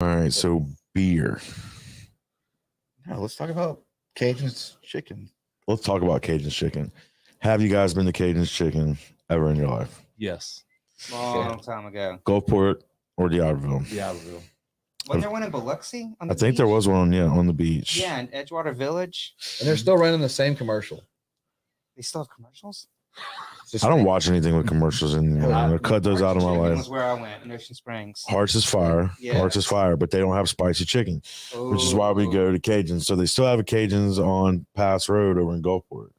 All right, so beer. No, let's talk about Cajun's chicken. Let's talk about Cajun's chicken. Have you guys been to Cajun's chicken ever in your life? Yes. Long time ago. Gulfport or D'Iberville? D'Iberville. Was there one in Biloxi? I think there was one, on the beach. Yeah, in Edgewater Village. And they're still running the same commercial. They still have commercials? I don't watch anything with commercials anymore. I cut those out of my Chicken life. was where I went in Ocean Springs. Hearts is fire. Yeah. Hearts is fire, but they don't have spicy chicken, which is why we go to Cajun's. So they still have a Cajun's on Pass Road over in Gulfport.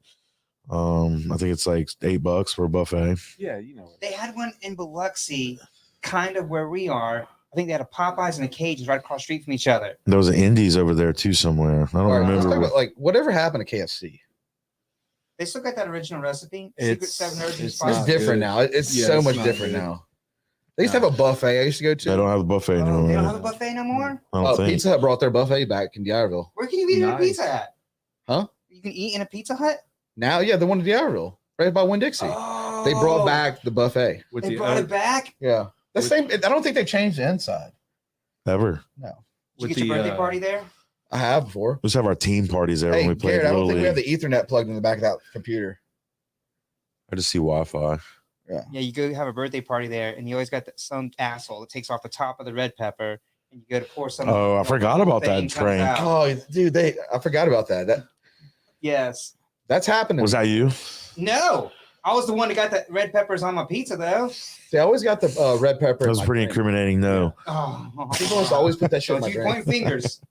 I think it's like $8 for a buffet. Yeah, you know. They had one in Biloxi, kind of where we are. I think they had a Popeyes and a Cajun's right across the street from each other. There was an Indies over there too somewhere. I don't Let's talk remember. about, like, whatever happened to KFC? They still got that original recipe. It's- Secret 7 urgent it's spice. It's different now. It's Yeah, so it's much not different good. now. They used to have a buffet I used to go They to. don't have the buffet Oh, anymore. they don't have a buffet no more? I don't think. Pizza Hut brought their buffet back in D'Iberville. Where can you eat in a Nice. Pizza Hut? Huh? You can eat in a Pizza Hut? Now, yeah, the one in D'Iberville, right by Winn-Dixie. Oh, They brought back the buffet. With They the brought it back? Yeah. The same. I don't think they changed the inside. Ever. No. Did you With get your the, birthday party there? I have before. We used to have our team parties there Hey, when we played Garrett, I don't Little think we have League. the Ethernet plugged in the back of that computer. I just see Wi-Fi. Yeah. Yeah, you go have a birthday party there, and you always got some asshole that takes off the top of the red pepper, and you go to pour some. Oh, I forgot about thing that comes prank. out. Oh, dude, I forgot about that. Yes. That's happening. Was that you? No, I was the one that got the red peppers on my pizza, though. They always got the red pepper. That was pretty incriminating. No. Oh, People must always put that shit in Don't my you drink. point fingers.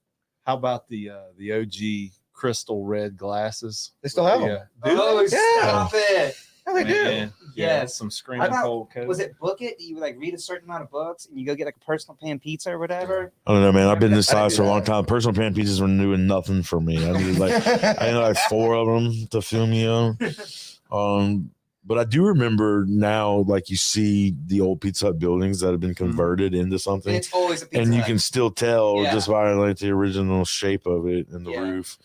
How about the OG crystal red glasses? They still have them. Yeah. Oh, Yeah. stop it. Yeah, they do. Man, yeah, Yes. some screaming I thought- cold coke. Was it Book It? You would like read a certain amount of books, and you go get like a personal pan pizza or whatever. I don't know, man. I've been this I didn't size do for a long that. time. Personal pan pizzas were doing nothing for me. I needed I need like 4 of them to fill me up. But I do remember now, like you see the old Pizza Hut buildings that have been converted into And something, it's always a pizza. and you Hut. can still tell Yeah. just by like the original shape of it and the Yeah. roof.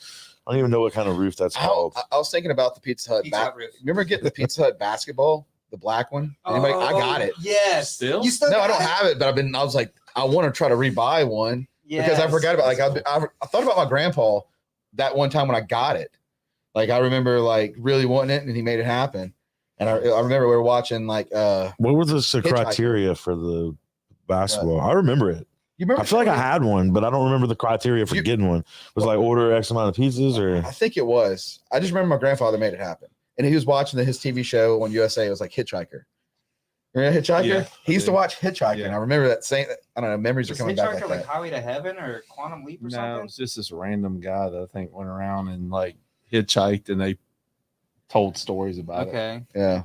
I don't even know what kind of roof that's called. I was thinking about the Pizza Hut. Pizza Hut roof. Remember getting the Pizza Hut basketball, the black one? Anybody? I got it. Yes. Still? You still No, I got don't have it, but I was like, I want to try to rebuy one because I Yes. forgot about. Like, That's cool. I thought about my grandpa that one time when I got it. Like, I remember like really wanting it, and he made it happen. And I remember we were watching like. What were the criteria for the basketball? I remember it. You remember? I feel like I had one, but I don't remember the criteria for getting one. Was it like order X amount of pizzas or? I think it was. I just remember my grandfather made it happen, and he was watching his TV show on USA. It was like Hitchhiker. Remember Hitchhiker? Yeah, he used to watch Hitchhiker, Yeah. and I remember that saying. I don't know. Memories are Was coming back Hitchhiker like like that. Highway to Heaven or Quantum Leap or No, it something? was just this random guy that I think went around and like hitchhiked, and they told stories about it. Okay. Yeah.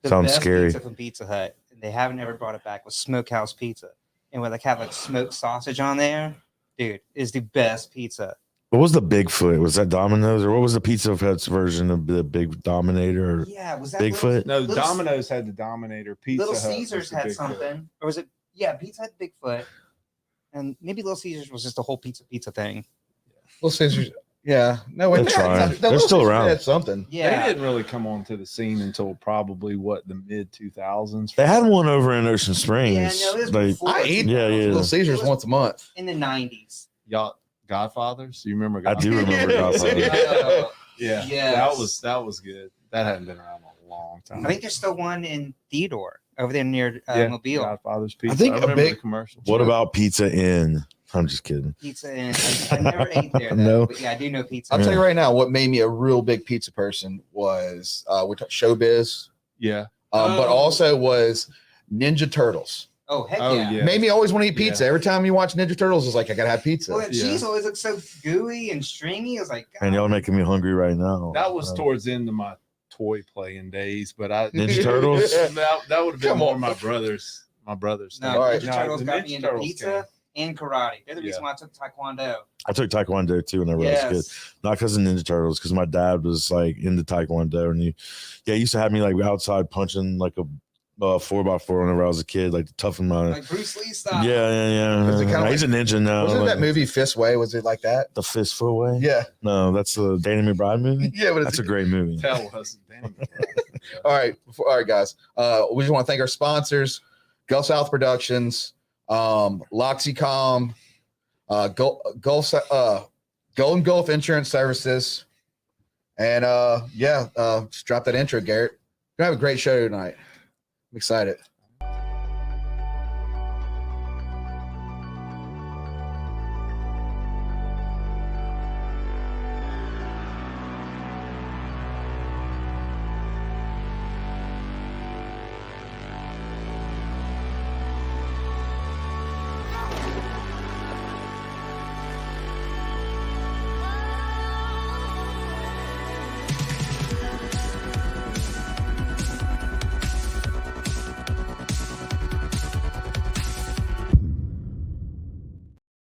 The Sounds best scary. Pizza from Pizza Hut, and they haven't ever brought it back, was Smokehouse Pizza. And with like have like smoked sausage on there, dude, is the best pizza. What was the Bigfoot? Was that Domino's or what was the Pizza Hut's version of the Big Dominator? Or Yeah, was that Bigfoot? No, Little- Domino's had the Dominator. Pizza Little Hut was Caesars the had Bigfoot. something, or was it? Yeah, Pizza Hut Bigfoot, and maybe Little Caesars was just a whole pizza thing. Little Caesars. Yeah. No, wait. They're trying. The They're Little still Caesars around. Had something. Yeah, They didn't really come onto the scene until probably the mid 2000s. They had one over in Ocean Springs. Yeah, no, it was Like, before I eat yeah, yeah. Little Caesars once a month. in the 90s. Y'all Godfathers. You remember? I do remember Godfather. Oh, Yeah, Yes. that was good. That hadn't been around a long time. I think there's still one in Theodore over there near Yeah, Mobile. Godfather's Pizza. think a remember big- the commercial. What about Pizza Inn? I'm just kidding. Pizza Inn. I never ate there. Though, No. but yeah, I do know Pizza. I'll Inn. tell you right now, what made me a real big pizza person was we talked Showbiz, Yeah. but Oh. also was Ninja Turtles. Oh heck Oh, yeah! yeah. Made me always want to eat pizza. Yeah. Every time you watch Ninja Turtles, it's like I gotta have pizza. Well, that Yeah. cheese always looks so gooey and stringy. I was like, And y'all making me hungry right now. That was towards the end of my toy playing days, but I Ninja Turtles? that would have been Come more on. my brothers. My brothers. no, All right. Ninja Turtles the got Ninja me into Turtles pizza and karate. They're the reason why I took Taekwondo. I took Taekwondo too whenever I was a kid. Yes. Not because of Ninja Turtles, because my dad was like into Taekwondo, and he used to have me like outside punching like a 4x4 whenever I was a kid, like to toughen my. Like Bruce Lee style. Yeah. Was it kinda He's a ninja now. Wasn't like, that movie Fist Way? Was it like that? The Fistful Way? Yeah. No, that's the Danny McBride movie. Yeah, but That's a great movie. Tell us. Damn. all right, guys. We just want to thank our sponsors, Gulf South Productions, Loxycom, Golden Gulf Insurance Services. And just drop that intro, Garrett. We're gonna have a great show tonight. I'm excited.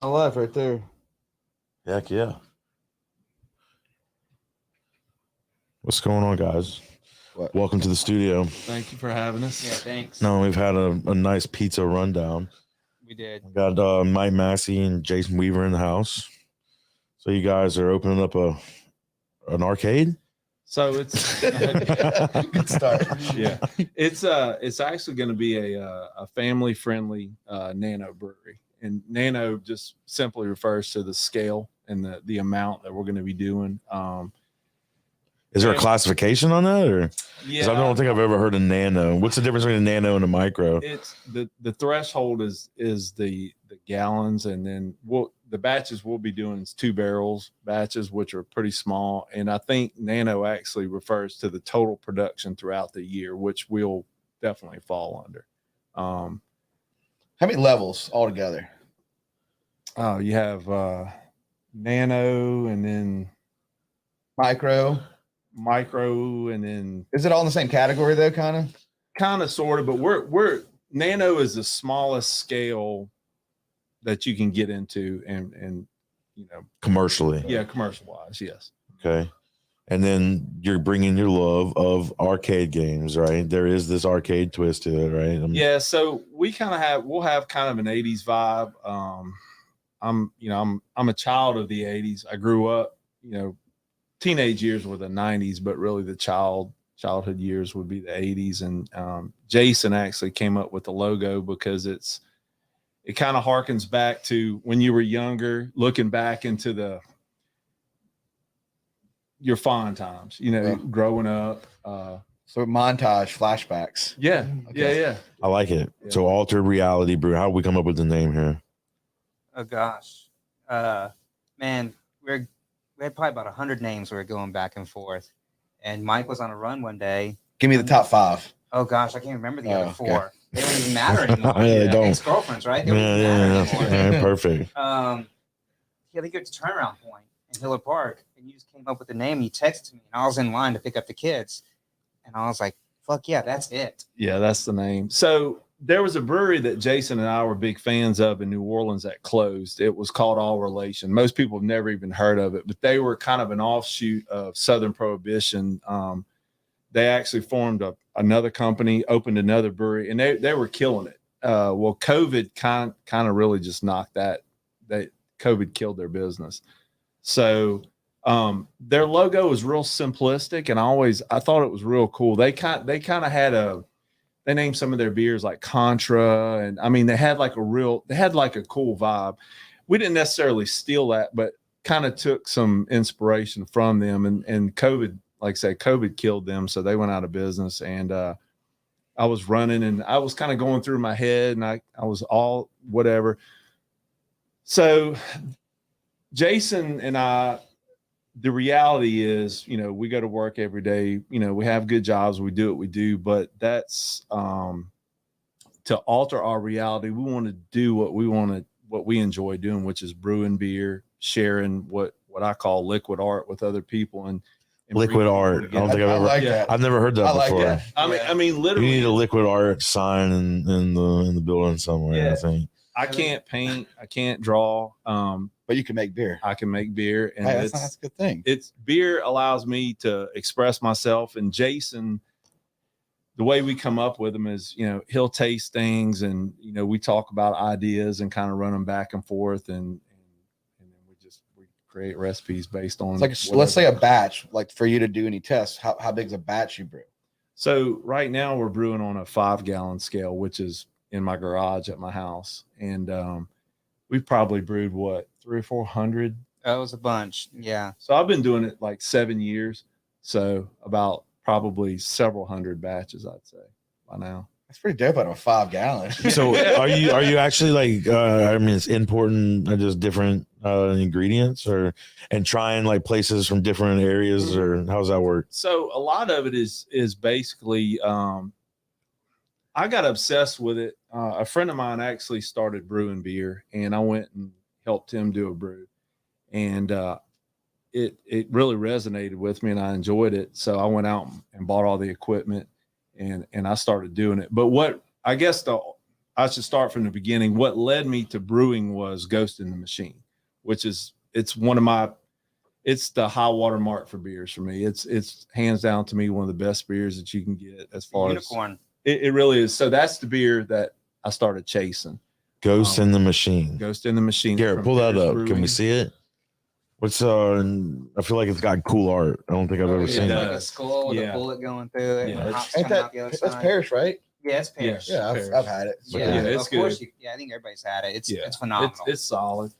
I love right there. Heck yeah. What's going on, guys? What? Welcome to the studio. Thank you for having us. Yeah, thanks. No, we've had a nice pizza rundown. We did. We got Mike Massey and Jason Weaver in the house. So you guys are opening up an arcade? So it's Good start. yeah, it's actually going to be a family friendly nano brewery, and nano just simply refers to the scale and the amount that we're going to be doing. Is there a classification on that, or? Yeah, I don't think I've ever heard of nano. What's the difference between a nano and a micro? it's the threshold is the gallons, and then the batches we'll be doing is 2 barrels batches, which are pretty small. And I think nano actually refers to the total production throughout the year, which will definitely fall under. How many levels altogether? Oh, you have nano, and then Micro. micro, and then Is it all in the same category though, kind of? sort of, but we're nano is the smallest scale that you can get into, and Commercially. yeah, commercial wise, yes. Okay. And then you're bringing your love of arcade games, right? There is this arcade twist to it, right? Yeah, so we'll have kind of an 80s vibe. I'm a child of the 80s. I grew up, teenage years were the 90s, but really the childhood years would be the 80s. And Jason actually came up with the logo because it kind of harkens back to when you were younger, looking back into your fond times, growing up. So montage flashbacks. Yeah, Okay. yeah. I like it. Yeah. So Altered Reality Brewing. How did we come up with the name here? Oh gosh, man, we had probably about 100 names we were going back and forth, and Mike was on a run one day. Give me the top 5. Oh gosh, I can't remember the other okay. 4. They don't even matter anymore. Yeah, they don't. Ex-girlfriends, right? They don't Yeah, even matter yeah. anymore. Yeah, perfect. Yeah, they get to turnaround point in Hiller Park, and you just came up with the name. You texted me, and I was in line to pick up the kids, and I was like, "Fuck yeah, that's it." Yeah, that's the name. So there was a brewery that Jason and I were big fans of in New Orleans that closed. It was called All Relation. Most people have never even heard of it, but they were kind of an offshoot of Southern Prohibition. They actually formed another company, opened another brewery, and they were killing it. Well, COVID kind of really just knocked that. COVID killed their business. So their logo was real simplistic, and I thought it was real cool. They kind of had they named some of their beers like Contra, and I mean they had like a cool vibe. We didn't necessarily steal that, but kind of took some inspiration from them. And COVID, like I said, COVID killed them, so they went out of business. And I was running, and I was kind of going through my head, and I was all whatever. So Jason and I, the reality is, we go to work every day, we have good jobs, we do what we do, but that's to alter our reality. We want to do what we enjoy doing, which is brewing beer, sharing what I call liquid art with other people, and Liquid art. I don't think I've never heard that like before. that. I mean, literally, You need a liquid art sign in the building somewhere. Yeah. I think. I can't paint, I can't draw. But you can make beer. I can make beer, and Hey, that's a good thing. it's beer allows me to express myself. And Jason, the way we come up with him is, he'll taste things, and we talk about ideas and kind of run them back and forth, and then we create recipes based on. It's like let's say a batch, like for you to do any tests. How big is a batch you brew? So right now we're brewing on a 5-gallon scale, which is in my garage at my house, and we've probably brewed 300 or 400. That was a bunch. Yeah. So I've been doing it like 7 years. So about probably several hundred batches, I'd say by now. That's pretty dope out of a 5 gallon. So are you actually like I mean it's importing just different ingredients and trying like places from different areas, or how's that work? So a lot of it is basically I got obsessed with it. A friend of mine actually started brewing beer, and I went and helped him do a brew, and it really resonated with me, and I enjoyed it. So I went out and bought all the equipment, and I started doing it. But what I guess I should start from the beginning. What led me to brewing was Ghost in the Machine, which is it's the high water mark for beers for me. It's hands down to me one of the best beers that you can get as far Unicorn. as it really is. So that's the beer that I started chasing. Ghost in the Machine. Ghost in the Machine. Garrett, from pull that Bears up. Brewing. Can we see it? What's I feel like it's got cool art. I don't think I've ever seen does. it. Like a skull with a bullet going through it. Yeah. And hops Ain't coming out the other that's side. Paris, right? Yeah, it's Pears. Yeah. Yeah, Paris. I've had it. Yeah, it's of course. good. I think everybody's had it. It's Yeah. it's phenomenal. It's solid.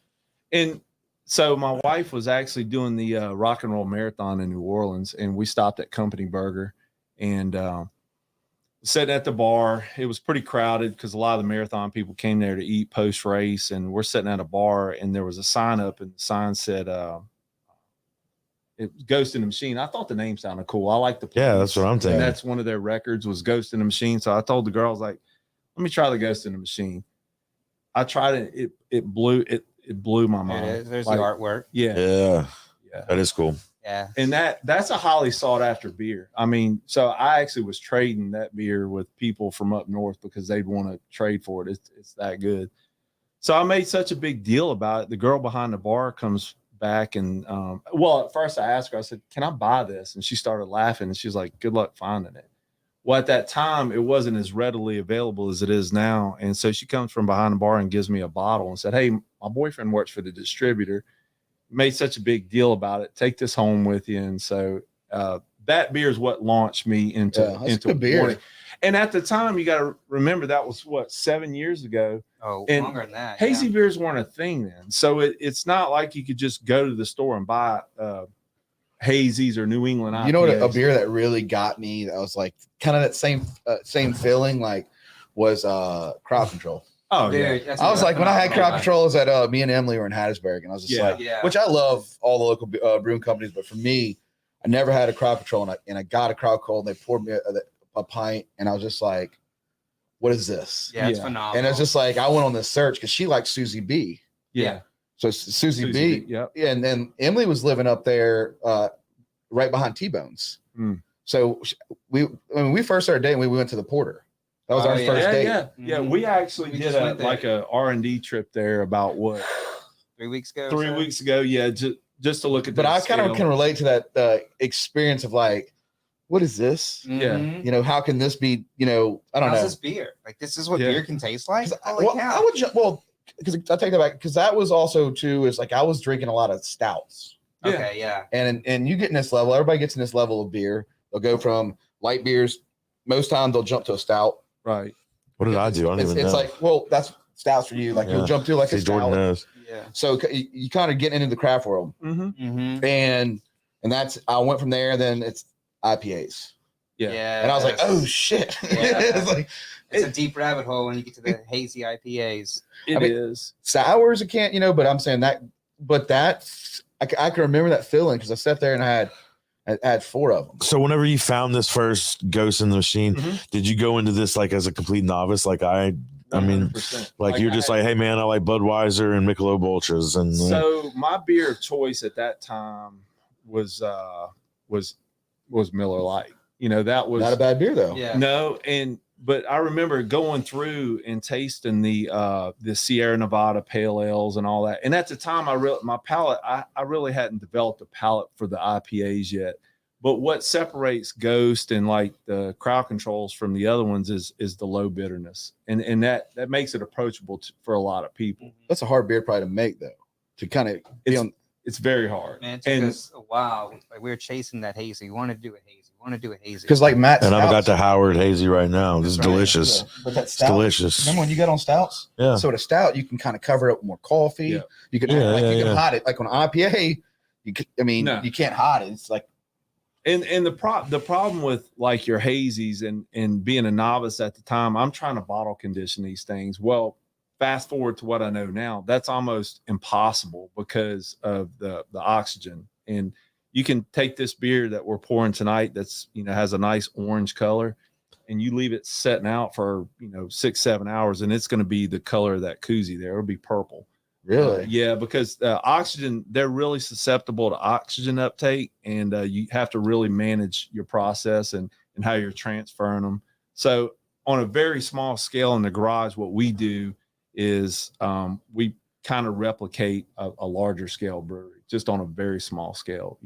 And so my wife was actually doing the rock and roll marathon in New Orleans, and we stopped at Company Burger and sitting at the bar. It was pretty crowded because a lot of the marathon people came there to eat post race, and we're sitting at a bar, and there was a sign up, and the sign said it was Ghost in the Machine. I thought the name sounded cool. I like the place. Yeah, that's what I'm thinking. And that's one of their records was Ghost in the Machine. So I told the girl, I was like, let me try the Ghost in the Machine. I tried it. It blew my mind. There it is. There's Like, the artwork. Yeah. Yeah, Yeah. that is cool. Yeah. And that's a highly sought after beer. I mean, so I actually was trading that beer with people from up north because they'd want to trade for it. It's that good. So I made such a big deal about it. The girl behind the bar comes back and well, at first I asked her, I said, can I buy this? And she started laughing and she's like, good luck finding it. Well, at that time, it wasn't as readily available as it is now. And so she comes from behind the bar and gives me a bottle and said, hey, my boyfriend works for the distributor. Made such a big deal about it. Take this home with you. And so that beer is what launched me into good beer. wanting- And at the time, you got to remember that was 7 years ago. Oh, And longer than that. Hazy beers weren't a thing then. So it's not like you could just go to the store and buy hazies or New England IPAs. You know what? A beer that really got me, that was like kind of that same feeling, like was Crowd Control. Oh, Dude, yeah. that's I was like, when I had phenomenal. Crowd Control, is that me and Emily were in Hattiesburg, and I was just like, Yeah. which I love all the local brewing companies, but for me, I never had a Crowd Control, and I got a Crowd Control, and they poured me a pint, and I was just like, what is this? Yeah, it's Yeah. phenomenal. And it's just like, I went on this search because she likes Susie B. Yeah. So Susie B. Yep. Yeah, and then Emily was living up there right behind T-Bones. Mm. So when we first started dating, we went to the Porter. That was Oh, our yeah. first date. Yeah. Mhm. We actually We did just went there. like a R&D trip there about 3 weeks ago. or 3 so? weeks ago. Yeah. Just to look at But that I kind of scale. can relate to that experience of like, what is this? Yeah. Mhm. You know, how can this be? You know, I don't How's know. this beer? Like, this is what Yeah. beer can taste like? 'Cause Holy well, cow. I would because I take that back, because that was also too, is like I was drinking a lot of stouts, Yeah. Okay, yeah. and you get in this level. Everybody gets in this level of beer. They'll go from light beers. Most time they'll jump to a stout. Right. What did I do? I don't It's even know. like, well, that's stouts for you. Like Yeah. you'll jump to like a See, Jordan stout. knows. Yeah. So you kind of get into the craft world, Mm-hmm. Mm-hmm. and that's I went from there. Then it's IPAs, Yeah. and I was like, oh shit. Yeah. It's like It's a deep rabbit hole when you get to the hazy IPAs. It I mean, is. sours I can't, but I'm saying that, but that's I can remember that feeling because I sat there and I had 4 of them. So whenever you found this first Ghost in the Machine, Mhm. did you go into this like as a complete novice? Like I mean, 100%. like you're just like, hey man, I like Budweiser and Michelob Ultras, and So my beer of choice at that time was Miller Lite. You know, that was Not a bad beer though. Yeah. no, but I remember going through and tasting the Sierra Nevada pale ales and all that. And at the time, my palate, I really hadn't developed a palate for the IPAs yet. But what separates Ghost and like the Crowd Controls from the other ones is the low bitterness, and that makes it approachable for a lot of people. That's a hard beer probably to make though. To kind of be on. It's very hard. Man, it took And us a while. Like, we were chasing that hazy. We wanted to do a hazy. We want to do a hazy. Because like Matt, And I've got stouts- the Howard Hazy right now. This is That's right. delicious. Yeah, but that It's stout, delicious. remember when you got on stouts? Yeah. So the stout, you can kind of cover it up with more coffee. Yeah. You can Yeah, like yeah, you can yeah. hide it. Like on IPA, you can, I mean, No. you can't hide it. It's like And the problem with like your hazies and being a novice at the time, I'm trying to bottle condition these things. Well, fast forward to what I know now, that's almost impossible because of the oxygen. And you can take this beer that we're pouring tonight that's, has a nice orange color, and you leave it setting out for 6-7 hours, and it's going to be the color of that koozie there. It'll be purple. really. Yeah, because oxygen, they're really susceptible to oxygen uptake, and you have to really manage your process and how you're transferring them. So on a very small scale in the garage, what we do is we kind of replicate a larger scale brewery, just on a very small scale,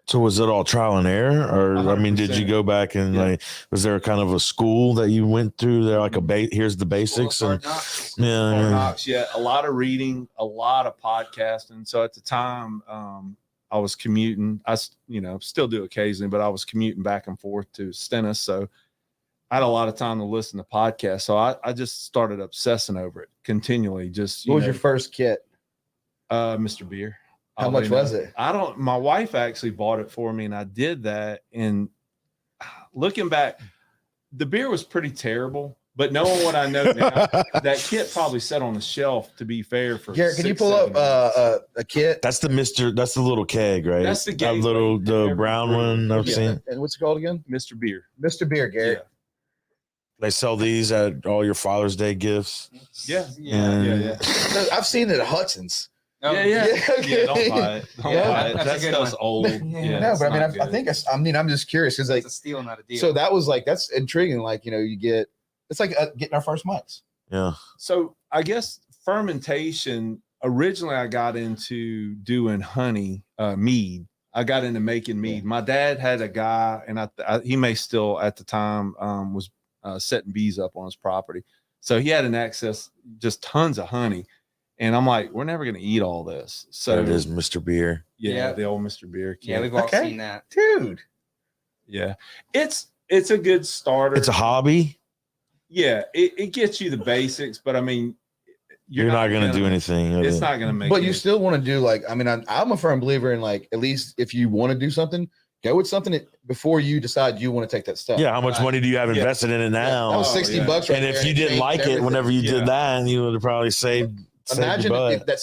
So was it all trial and error, or I mean, did you 100%. go back and Yeah. like, was there kind of a school that you went through there, like here's the basics, School of and Hard Knocks. yeah, Hard yeah. Knocks, yeah, a lot of reading, a lot of podcasting. So at the time, I was commuting. I still do occasionally, but I was commuting back and forth to Stennis, so I had a lot of time to listen to podcasts. So I just started obsessing over it continually. Just What was your first kit? Mr. Beer. How much was it? My wife actually bought it for me, and I did that. And looking back, the beer was pretty terrible, but knowing what I know now, that kit probably sat on the shelf, to be fair, for Garrett, can you 6-7 pull up months. a kit? That's the little keg, right? That's the that gateway little, to the every brown brewery. one I've Yeah. seen. And what's it called again? Mr. Beer? Mr. Beer, Yeah. Garrett. They sell these at all your Father's Day gifts. Yeah. And- Yeah. No, I've seen it at Hudson's. Oh, Yeah. okay. Don't buy it. Don't Yeah, buy it. that's a That good stuff's one. old. Yeah. Yeah, No, it's but I mean, not I good. think I'm just curious because like, It's a steal, not a deal. so that was like, that's intriguing. Like, you get, it's like getting our first mics. Yeah. So I guess fermentation, originally I got into doing honey, mead. I got into making mead. My dad had a guy, and he may still at the time was setting bees up on his property. So he had an access, just tons of honey. And I'm like, we're never going to eat all this. So There it is, Mr. Beer. Yeah, Yeah. the old Mr. Beer kit. yeah, we've all Okay. seen that. Dude. Yeah. It's a good starter. It's a hobby. Yeah, it gets you the basics, but I mean, You're not going to do anything. with It's it. not going to make But you any- still want to do like, I mean, I'm a firm believer in like, at least if you want to do something, go with something before you decide you want to take that step. Yeah. How much Right. money do you have Yeah. invested in it now? That was Oh, 60 yeah. bucks. Right and if there, you it didn't changed like it everything. whenever you Yeah. did that, you would have probably saved Imagine your if butt. that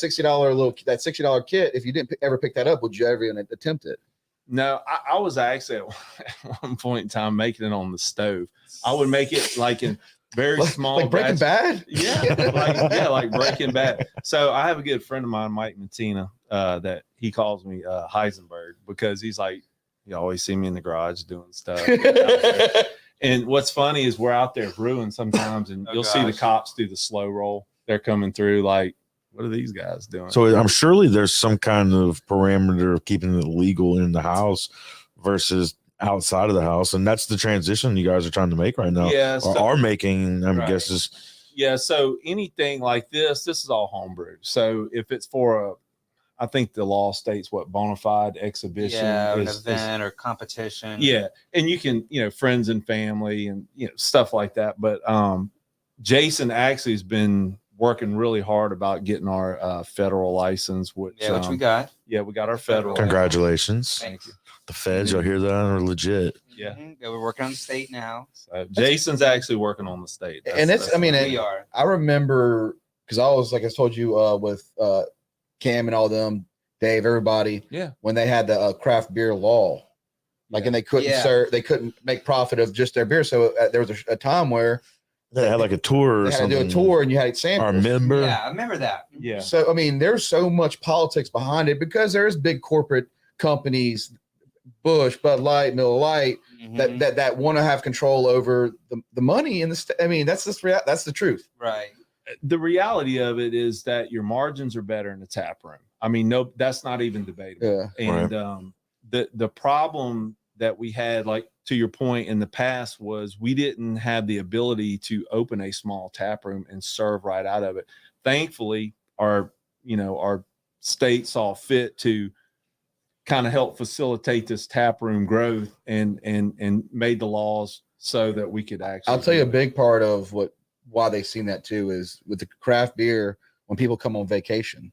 that $60 kit, if you didn't ever pick that up, would you ever even attempt it? No, I was actually at one point in time making it on the stove. I would make it like in very small, Like Breaking batches. Bad? Yeah, like Breaking Bad. So I have a good friend of mine, Mike Matina, that he calls me Heisenberg, because he's like, you always see me in the garage doing stuff. And what's funny is we're out there brewing sometimes, and Oh, you'll see the gosh. cops do the slow roll. They're coming through like, what are these guys doing? So I'm surely there's some kind of parameter of keeping it legal in the house versus outside of the house, and that's the transition you guys are trying to make right now, yeah, or so- are making. I Right. guess is Yeah, so anything like this is all homebrew. So if it's for I think the law states what bona fide exhibition Yeah, an is. event or competition. Yeah, and you can, friends and family and stuff like that. But Jason actually has been working really hard about getting our federal license, which Yeah, which we got. yeah, we got our federal. congratulations. Thank you. The feds, you'll hear that, are legit. Yeah. Mhm. Yeah, we're working on the state now. So Jason's actually working on the state. And it's, I mean, We are. I remember because I was like I told you with Cam and all them, Dave, everybody, Yeah. when they had the craft beer law, like, and they couldn't Yeah. serve, they couldn't make profit of just their beer. So there was a time where They had like a tour or they had to do something. a tour and you had Our samples. member. Yeah, I remember that. Yeah. So I mean, there's so much politics behind it because there's big corporate companies, Bush, Bud Light, Miller Lite, Mhm. that want to have control over the money in the. I mean, that's that's the truth. Right. The reality of it is that your margins are better in the tap room. I mean, no, that's not even debatable. Yeah. And the problem that we had, like to your point in the past, was we didn't have the ability to open a small tap room and serve right out of it. Thankfully, our state saw fit to kind of helped facilitate this tap room growth and made the laws so that we could actually. I'll tell you a do it. big part of why they've seen that too is with the craft beer when people come on vacation.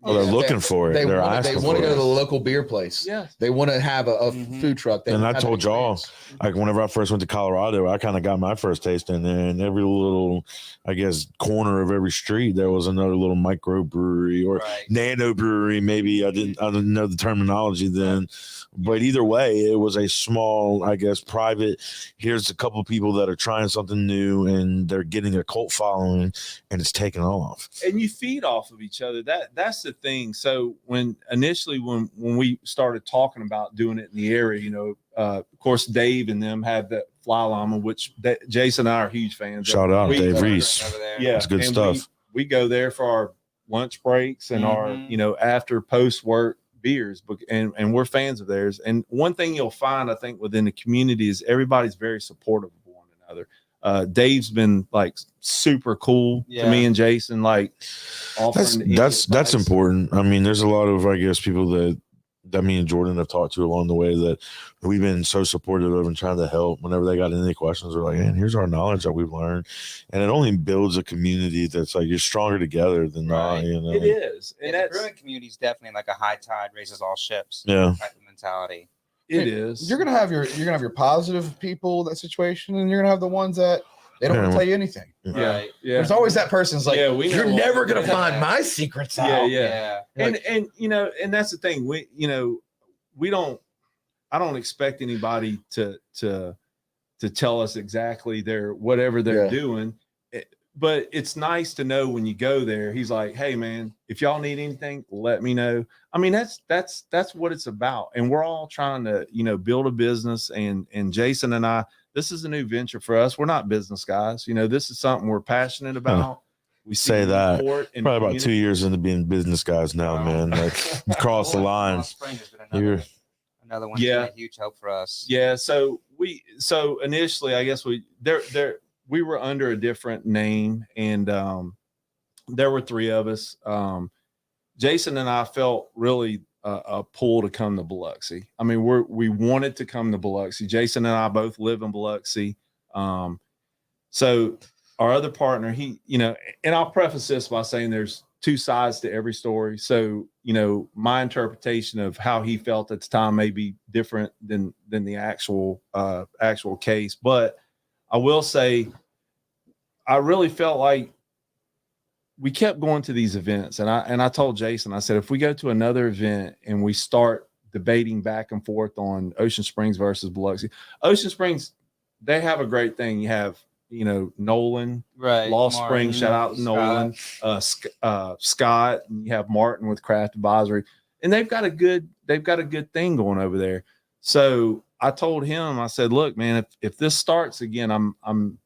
Oh, they're looking for it. They They're want asking to for go to it. the local beer place. Yeah. They want to have a Mhm. food truck. They And I have that told y'all, experience. like whenever I first went to Colorado, I kind of got my first taste in there. And every little, I guess, corner of every street, there was another little micro brewery or Right. nano brewery. Maybe I didn't know the terminology then, but either way, it was a small, I guess, private. Here's a couple of people that are trying something new, and they're getting a cult following, and it's taking off. And you feed off of each other. That's the thing. So when we started talking about doing it in the area, of course Dave and them had that Fly Llama, which Jason and I are huge fans. Shout of. out We- Dave Reese. Over there. Yeah, It's good and stuff. We go there for our lunch breaks and Mhm. our after post work beers, and we're fans of theirs. And one thing you'll find, I think, within the community is everybody's very supportive of one another. Dave's been like super cool to me and Jason, like offering any That's advice. important. I mean, there's a lot of, I guess, people that me and Jordan have talked to along the way that we've been so supportive of and trying to help whenever they got any questions. We're like, and here's our knowledge that we've learned, and it only builds a community that's like you're stronger together than not. It is, and Yeah, the that's brewing community is definitely like a high tide raises all ships. Yeah. Type of mentality. it is. You're gonna have your positive people in that situation, and you're gonna have the ones that they don't want Yeah. to tell you anything. Yeah. There's always that person's like, Yeah, we know you're what- never gonna Yeah. find my secrets Yeah, out. yeah. And and that's the thing. I don't expect anybody to tell us exactly whatever they're Yeah. doing. But it's nice to know when you go there, he's like, hey man, if y'all need anything, let me know. I mean, that's what it's about. And we're all trying to, build a business, and Jason and I, this is a new venture for us. We're not business guys. This is something we're passionate about. We see Say that. support in Probably about the 2 years into being business guys now, Wow. man. Like you cross the line. Lost Spring has been You're- another one. That's Yeah. been a huge help for us. Yeah, so initially, I guess we were under a different name, and there were three of us. Jason and I felt really a pull to come to Biloxi. I mean, we wanted to come to Biloxi. Jason and I both live in Biloxi. So our other partner, and I'll preface this by saying there's two sides to every story. So, my interpretation of how he felt at the time may be different than the actual case. But I will say, I really felt like we kept going to these events, and I told Jason, I said, if we go to another event and we start debating back and forth on Ocean Springs versus Biloxi, Ocean Springs, they have a great thing. You have, Nolan, Right. Lost Martin, Spring, shout out to Nolan, Scott, and you have Martin with Craft Advisory, and they've got a good thing going over there. So I told him, I said, look, man, if this starts again, I'm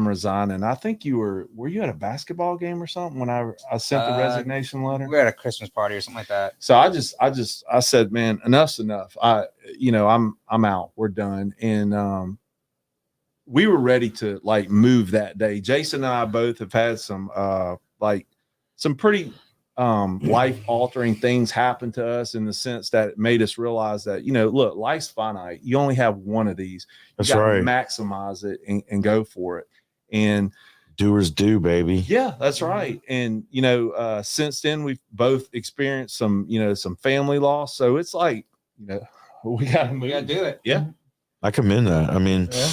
resigning. I think were you at a basketball game or something when I sent the resignation letter? We're at a Christmas party or something like that. So I said, man, enough's enough. I'm out. We're done. And we were ready to like move that day. Jason and I both have had some pretty life altering things happen to us, in the sense that it made us realize that, look, life's finite. You only have one of these. That's You gotta right. maximize it and go for it. And Doers do, baby. yeah, that's right. And since then we've both experienced some family loss. So it's like, we gotta move. We gotta do it. Yeah. I commend that. I mean, Yeah.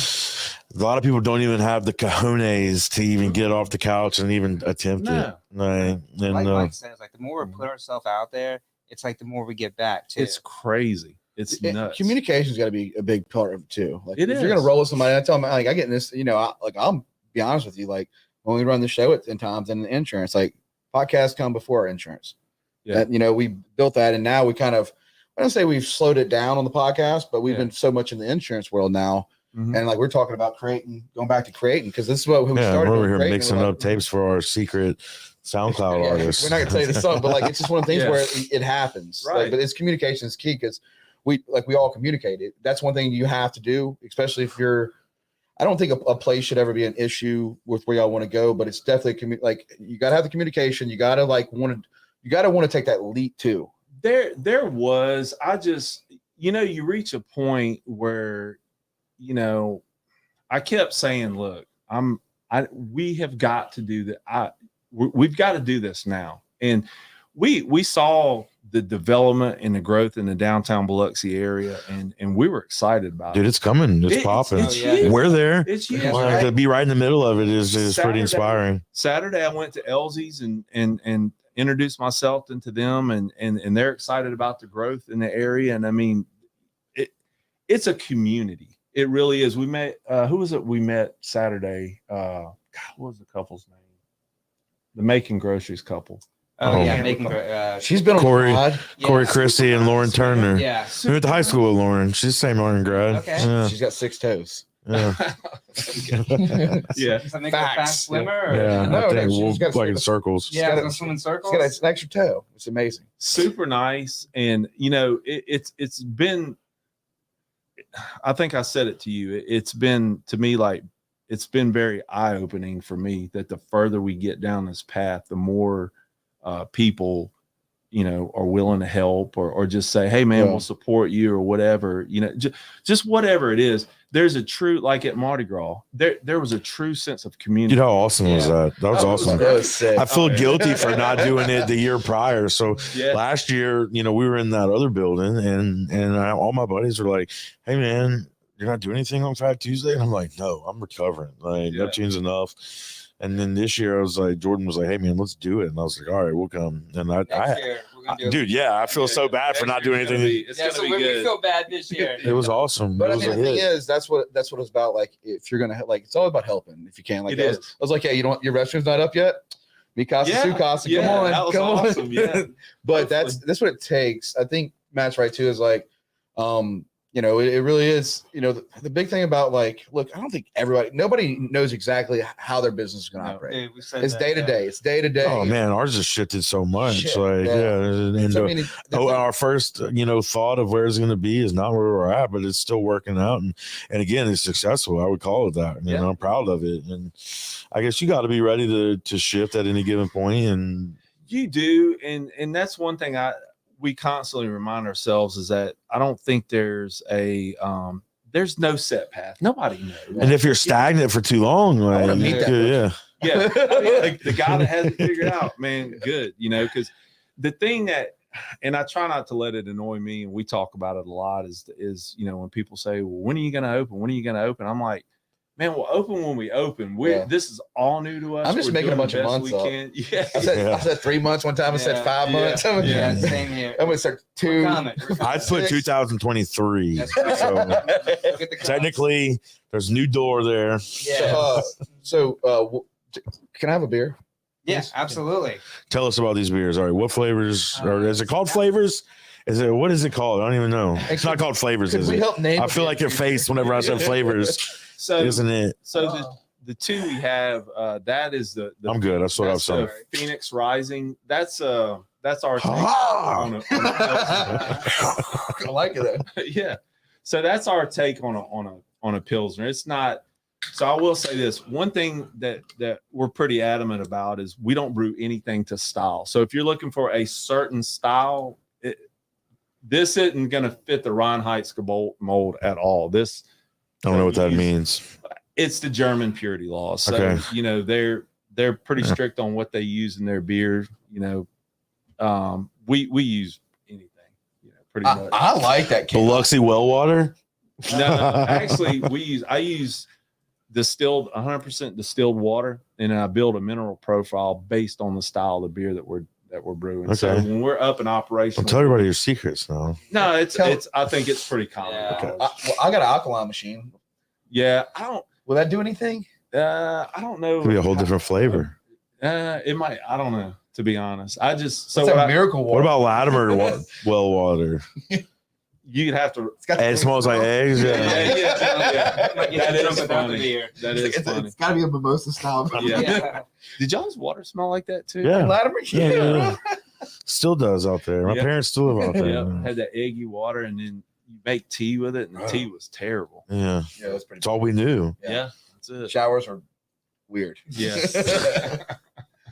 a lot of people don't even have the cojones to even get off the couch and even attempt No. it. Like, and Like Mike says, like the more we put ourselves out there, it's like the more we get back too. It's crazy. It's nuts. Communication's got to be a big part of it too. Like It if you're gonna is. roll with somebody, I tell them like I get in this, I'll be honest with you. Like when we run the show in times and insurance, like podcasts come before our insurance. Yeah. That, we built that, and now we kind of, I don't say we've slowed it down on the podcast, but we've Yeah. been so much in the insurance world now. Mhm. And like we're talking about going back to creating, because this is what we yeah, started. we're with over here creating. mixing We're up tapes for our secret SoundCloud Yeah, artists. we're not gonna tell you the song, but like it's just one of the things Yeah. where it happens. Right. Like, but it's communication is key, because we all communicate it. That's one thing you have to do, especially if you're. I don't think a place should ever be an issue with where y'all want to go, but it's definitely like you got to have the communication. You got to want to take that leap too. There was, I just, you reach a point where, I kept saying, look, we have got to do that. We've got to do this now. And we saw the development and the growth in the downtown Biloxi area, and we were excited about Dude, it. it's coming. It's popping. it's huge. We're there. It's huge. Like, to be right in the middle of it is Saturday- pretty inspiring. Saturday, I went to Elsie's and introduced myself into them, and they're excited about the growth in the area. And I mean, it's a community. It really is. We met, who was it we met Saturday? God, what was the couple's name? The Macon Groceries couple. Oh, yeah, Oh. making. She's been Corey. on the pod. Corey Christie and Lauren Turner. Yeah. We went to high school with Lauren. She's the same Lauren grad. Okay. Yeah. She's got 6 toes. Yeah. Yeah. Does that make her a Facts. fast swimmer? Or? Yeah. No, I think she's we'll got like in circles. Yeah, got gonna swim in She's circles. got an extra toe. It's amazing. Super nice. And it's been, I think I said it to you, it's been to me like it's been very eye-opening for me that the further we get down this path, the more people are willing to help or just say, hey man, we'll support you or whatever, just whatever it is. There's a true, like at Mardi Gras, there was a true sense of community. Dude, how awesome was that? That was awesome. That was sick. I feel yeah. guilty for not doing it the year prior. So Yeah. last year, we were in that other building, and all my buddies were like, "Hey, man, you're not doing anything on Fat Tuesday?" And I'm like, "No, I'm recovering. Like Yeah. Neptune's enough." And then this year, I was like, Jordan was like, "Hey, man, let's do it." And I was like, "All right, we'll come." And Next year, we're gonna do it. dude, yeah, I feel so bad for not doing anything. It's Yeah, gonna so be we good. feel bad this year. It was awesome. But It I was mean, a the thing hit. is, that's what it's about. Like, if you're gonna it's all about helping. If you can, like, It I is. was like, yeah, you don't, your restroom's not up yet. Mikasa, Yeah, Sukasa, yeah, come on, that was come awesome, on. yeah. But that's what it takes. I think Matt's right too. Is like, it really is. The big thing about like, look, I don't think nobody knows exactly how their business is going to operate. Dude, we said It's that, day to yeah. day. It's day to day. Oh man, ours has shifted so much. Shit, Like, yeah. and So, I mean, our first, thought of where it's going to be is not where we're at, but it's still working out. And again, it's successful. I would call it that. Yeah. I'm proud of it. And I guess you got to be ready to shift at any given point. And You do, and that's one thing we constantly remind ourselves is that I don't think there's there's no set path. Nobody knows. if you're stagnant for too long, wanna like, meet that yeah. Yeah, like the guy that has it figured out, man, good, because the thing that, and I try not to let it annoy me, and we talk about it a lot, is when people say, well, when are you going to open? When are you going to open? I'm like, man, we'll open when we open. This is all new to us. I'm just We're making a doing bunch the of best months up. we can. Yeah. I said 3 months one time. I said 5 Yeah. months. Yeah, same here. I'm gonna start 2. We're coming. I'd put 2023. That's right. So Look at the cups. technically, there's a new door there. Yeah. Can I have a beer? Yeah, please? absolutely. Tell us about these beers. All right, what flavors? Or is it called flavors? What is it called? I don't even know. It's not called flavors, Could is we it? help name? I feel like your face whenever I said flavors, So isn't it? the two we have, that is the I'm good. That's what I was that's saying. the Phoenix Rising. That's our take Ah! on a I like it. yeah. So that's our take on a Pilsner. It's not. So I will say this: one thing that we're pretty adamant about is we don't brew anything to style. So if you're looking for a certain style, this isn't going to fit the Reinheitsgebot mold at all. This, I don't know what that means. it's the German purity laws. So Okay. they're pretty strict on what they use in their beer. We use anything. Pretty much. I like that. Biloxi well water. No, actually, I use distilled 100% distilled water, and I build a mineral profile based on the style of the beer that we're brewing. So Okay. when we're up and operational, Don't tell everybody your secrets now. no, it's I think it's pretty common. Yeah. Okay. I got an alkaline machine. Yeah, I Will that do anything? don't know. Could be a whole different flavor. It might. I don't know. To be honest, I just So what I, miracle What water. about Latimer well water? you'd have to. It's got It smells like eggs. Yeah, Yeah. Might get That drunk is without the funny. beer. That is funny. It's got to be a mimosa style. Yeah. Yeah. Did y'all's water smell like that too? Yeah. Latimer? Yeah. Still does out there. My Yeah. parents still live out there. Yep. Had that eggy water, and then you make tea with it, and the tea was terrible. Yeah. Yeah, that's pretty. It's all we knew. Yeah, that's it. Showers are weird. Yes.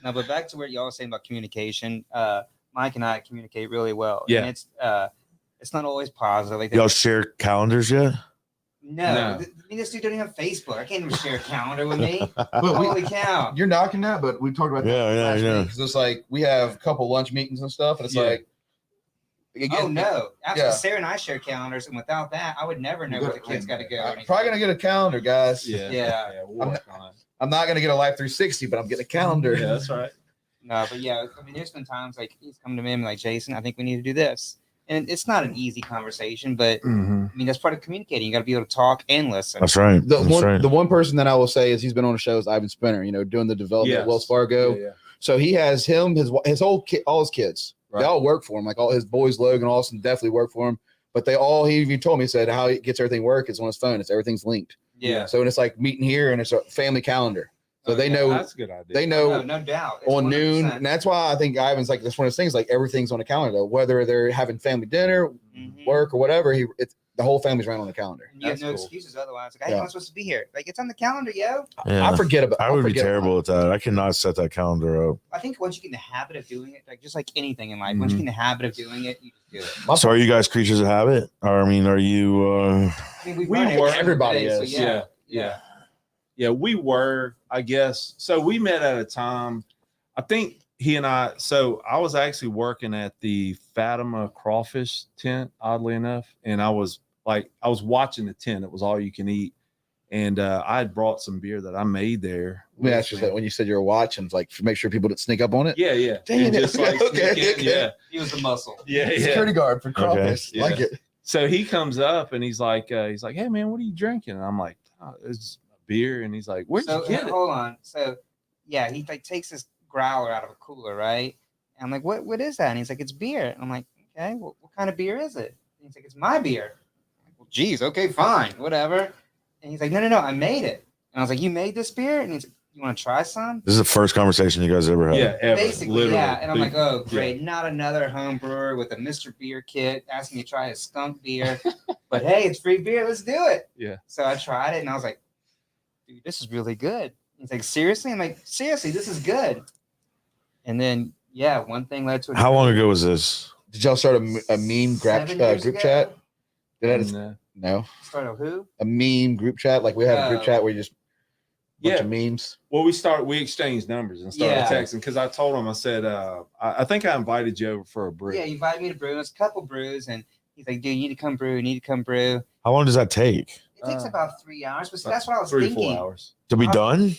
No, but back to what y'all were saying about communication. Mike and I communicate really well. Yeah. And it's not always positive. Like Y'all share calendars yet? no. This dude don't even have Facebook. I can't even share a calendar with me. But Holy cow. you're knocking that, but we've talked about that last Yeah. week, 'cause it's like we have a couple lunch meetings and stuff, and it's Yeah. like, Oh no! Actually, Yeah. Sarah and I share calendars, and without that, I would never know where the kids got to go. or I'm anything. probably gonna get a calendar, guys. Yeah. We'll work on it. I'm not gonna get a Life 360, but I'm getting a calendar. Yeah, that's right. No, but yeah, I mean, there's been times like he's come to me and be like, Jason, I think we need to do this, and it's not an easy conversation, but Mm-hmm. I mean that's part of communicating. You got to be able to talk and listen. That's right. The one person that I will say is he's been on the show is Ivan Spinner, doing the development at Wells Fargo. Yeah. So he has his whole all his kids. Right. They all work for him. Like all his boys, Logan, Austin, definitely work for him. But he told me, he said how he gets everything work is on his phone. Everything's linked. Yeah. So it's like meeting here and it's a family calendar. So they yeah, know That's a good idea. they know No doubt. It's on 100%. noon. And that's why I think Ivan's like that's one of those things, like everything's on the calendar, whether they're having family dinner, Mhm. work, or whatever. The whole family's right on the calendar. And you have That's no cool. excuses otherwise. Like, Yeah. I'm not supposed to be here. Like, it's on the calendar, yo. Yeah. I forget about I would be forget terrible at that. I cannot set that calendar up. I think once you get in the habit of doing it, like just like anything in life, once you get in the habit of doing it, you just do it. So are you guys creatures of habit? Or I mean, are you I mean, We run it were- every everybody day, so is. yeah. We were, I guess. So we met at a time, I think he and I was actually working at the Fatima crawfish tent, oddly enough. And I was watching the tent. It was all you can eat. And I had brought some beer that I made there. Let me ask you that when you said you were watching, like make sure people didn't sneak up on it. Yeah. Dang And it. just like Okay, sneak in, okay. yeah. He was the muscle. Yeah. Security guard for crawfish. Okay. Like Yeah. it. So he comes up and he's like, hey man, what are you drinking? And I'm like, oh, it's beer. And he's like, where'd So you get it? hold on. So yeah, he like takes this growler out of a cooler, right? And I'm like, what is that? And he's like, it's beer. And I'm like, okay, well, what kind of beer is it? And he's like, it's my beer. I'm like, well, geez, okay, fine, whatever. And he's like, no, I made it. And I was like, you made this beer? And he's like, you want to try some? This is the first conversation you guys ever had. Yeah, ever, Basically, literally. yeah. And I'm like, oh, great. Not another home brewer with a Mr. Beer kit asking me to try his skunk beer. But hey, it's free beer. Let's do it. Yeah. So I tried it and I was like, dude, this is really good. He's like, seriously? I'm like, seriously, this is good. And then, yeah, one thing led to another. How long ago was this? Did y'all start a meme 7 years group ago? chat? Did that? And, No. Start of who? A meme group chat? Like we had a group Oh. chat where you just bunch Yeah. of memes. well, we exchanged numbers and started Yeah. texting because I told him, I said, I think I invited you over for a brew. Yeah, he invited me to brew. It's a couple brews. And he's like, dude, you need to come brew. You need to come brew. How long does that take It takes Uh, about 3 hours. But see, that's what I was 3 to 4 thinking. hours. to be done?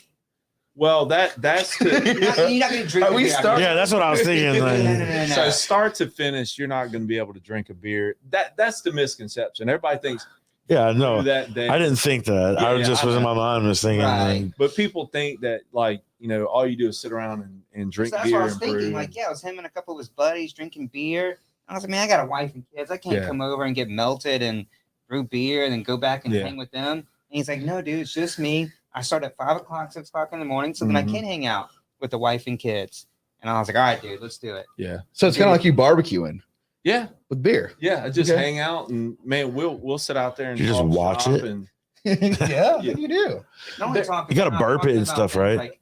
Well, that's to, You're not going to drink Are the we beer. starting? Yeah, that's what I was thinking. No, like- no. so start to finish. You're not going to be able to drink a beer. That's the misconception. Everybody thinks Yeah, no, that day. I didn't think that. Yeah, I yeah, just I was in know. my mind was thinking. Right. like, But people think that all you do is sit around and drink So that's beer what I was and thinking. brew. Like, yeah, it was him and a couple of his buddies drinking beer. I was like, man, I got a wife and kids. I can't Yeah. come over and get melted and brew beer and then go back and Yeah. hang with them. And he's like, no, dude, it's just me. I start at 5 o'clock, 6 o'clock in the morning, so then I Mhm. can hang out with the wife and kids. And I was like, all right, dude, let's do it. yeah, So it's kind of like you barbarbecuing yeah, with beer. yeah. I just Okay. hang out and man, we'll sit out there and You just talk watch shop it? and Yeah, Yeah. you do. Not only There- talking, You gotta I'm burp it talking and about stuff, things right? Like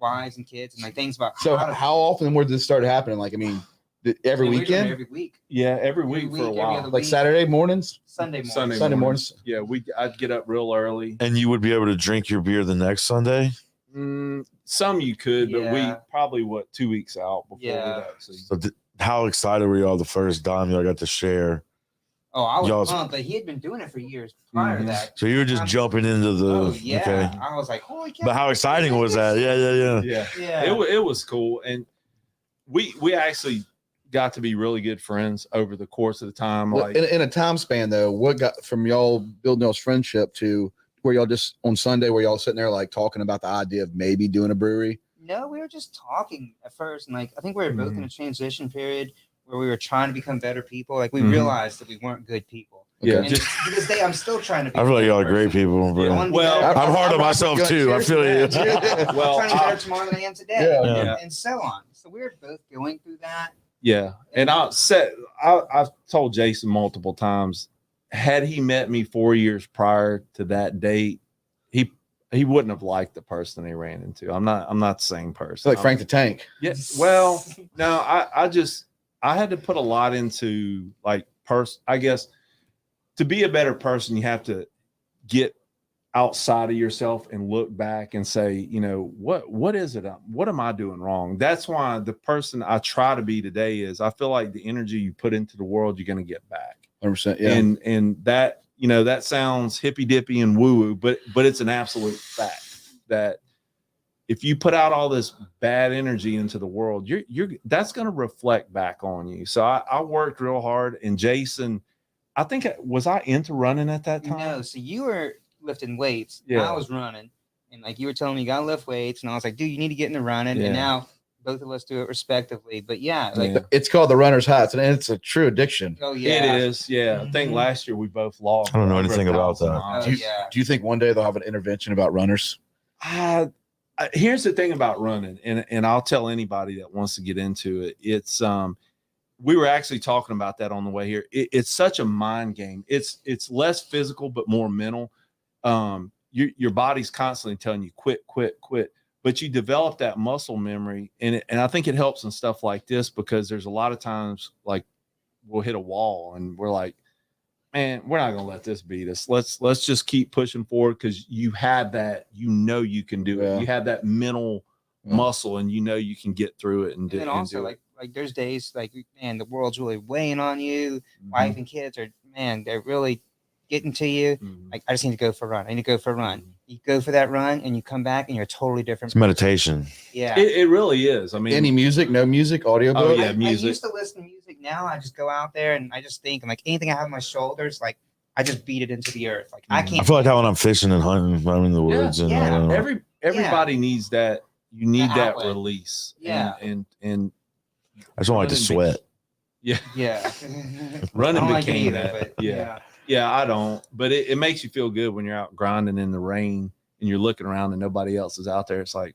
wives and kids and like things about So how to- how often would this start happening? Like, I mean, every Yeah, we were doing it weekend, every week, yeah, every Every week for a week, every while. other like week. Saturday mornings, Sunday morning. Sunday mornings. Yeah, I'd get up real early. and you would be able to drink your beer the next Sunday. Some you could, but we Yeah. probably 2 weeks out before Yeah. we'd actually. So how excited were y'all the first time y'all got to share? Oh, I was Y'all's- pumped, but he had been doing it for years prior to Mhm. that. So you were just jumping into the Oh yeah, okay. I was like, holy cow! But how exciting was that? Yeah. Yeah, Yeah, it was cool, and we actually got to be really good friends over the course of the time. Well, Like, in a time span though, what got from y'all building y'all's friendship to where y'all just on Sunday where y'all sitting there like talking about the idea of maybe doing a brewery? No, we were just talking at first, and like I think we were both Mm-hmm. in a transition period where we were trying to become better people. Like we Mhm. realized that we weren't good people. yeah, And just to this day, I'm still trying to be. I feel like a y'all are better great person. people. But Yeah, I wanna be Well, better. I'm hard on I'm myself good. too. I Cheers feel to you. that. I'm well, trying to be better tomorrow than I am today, Yeah. and so on. So we were both going through that. yeah. And I've told Jason multiple times, had he met me 4 years prior to that date, he he wouldn't have liked the person he ran into. I'm not the same person. It's like Frank the Tank. Yeah. Well, no, I had to put a lot into like I guess to be a better person, you have to get outside of yourself and look back and say, you know, what is it? What am I doing wrong? That's why the person I try to be today is I feel like the energy you put into the world, you're going to get back. 100%. Yeah. And that, you know, that sounds hippy dippy and woo woo, but it's an absolute fact that if you put out all this bad energy into the world, that's going to reflect back on you. So I worked real hard, and Jason, I think was I into running at that time? No, so you were lifting weights. Yeah. I was running, and like you were telling me, you gotta lift weights, and I was like, dude, you need to get into running. Yeah. And now both of us do it respectively. But yeah, like It's called the runner's high, and it's a true addiction. oh yeah, It is. Yeah. I think last year we both lost. I don't know over anything about 1,000 that. miles. Oh, Do you think one day they'll have an intervention about runners? Here's the thing about running, and I'll tell anybody that wants to get into it. It's we were actually talking about that on the way here. It's such a mind game. It's less physical but more mental. Your body's constantly telling you quit, but you develop that muscle memory, and I think it helps in stuff like this because there's a lot of times like we'll hit a wall and we're like, man, we're not gonna let this beat us. Let's just keep pushing forward because you have that, you know, you can do it. You have that mental muscle, and you know you can get through it and do. And also, like there's days like, man, the world's really weighing on you. Wife and kids are, man, they're really getting to you. Like, I just need to go for a run. I need to go for a run. You go for that run, and you come back, and you're a totally different. It's meditation. Yeah, it really is. I mean, Any music, no music, audiobook? Oh yeah, I music. used to listen to music. Now I just go out there and I just think, and like anything I have on my shoulders, like I just beat it into the earth. Like I can't. I feel like that when I'm fishing and hunting, I'm in the woods. And Everybody needs that. You need that outlet. Release. Yeah. And I just don't like to sweat. Yeah. running I don't like it became either, that. but Yeah, I don't. But it makes you feel good when you're out grinding in the rain and you're looking around and nobody else is out there. It's like,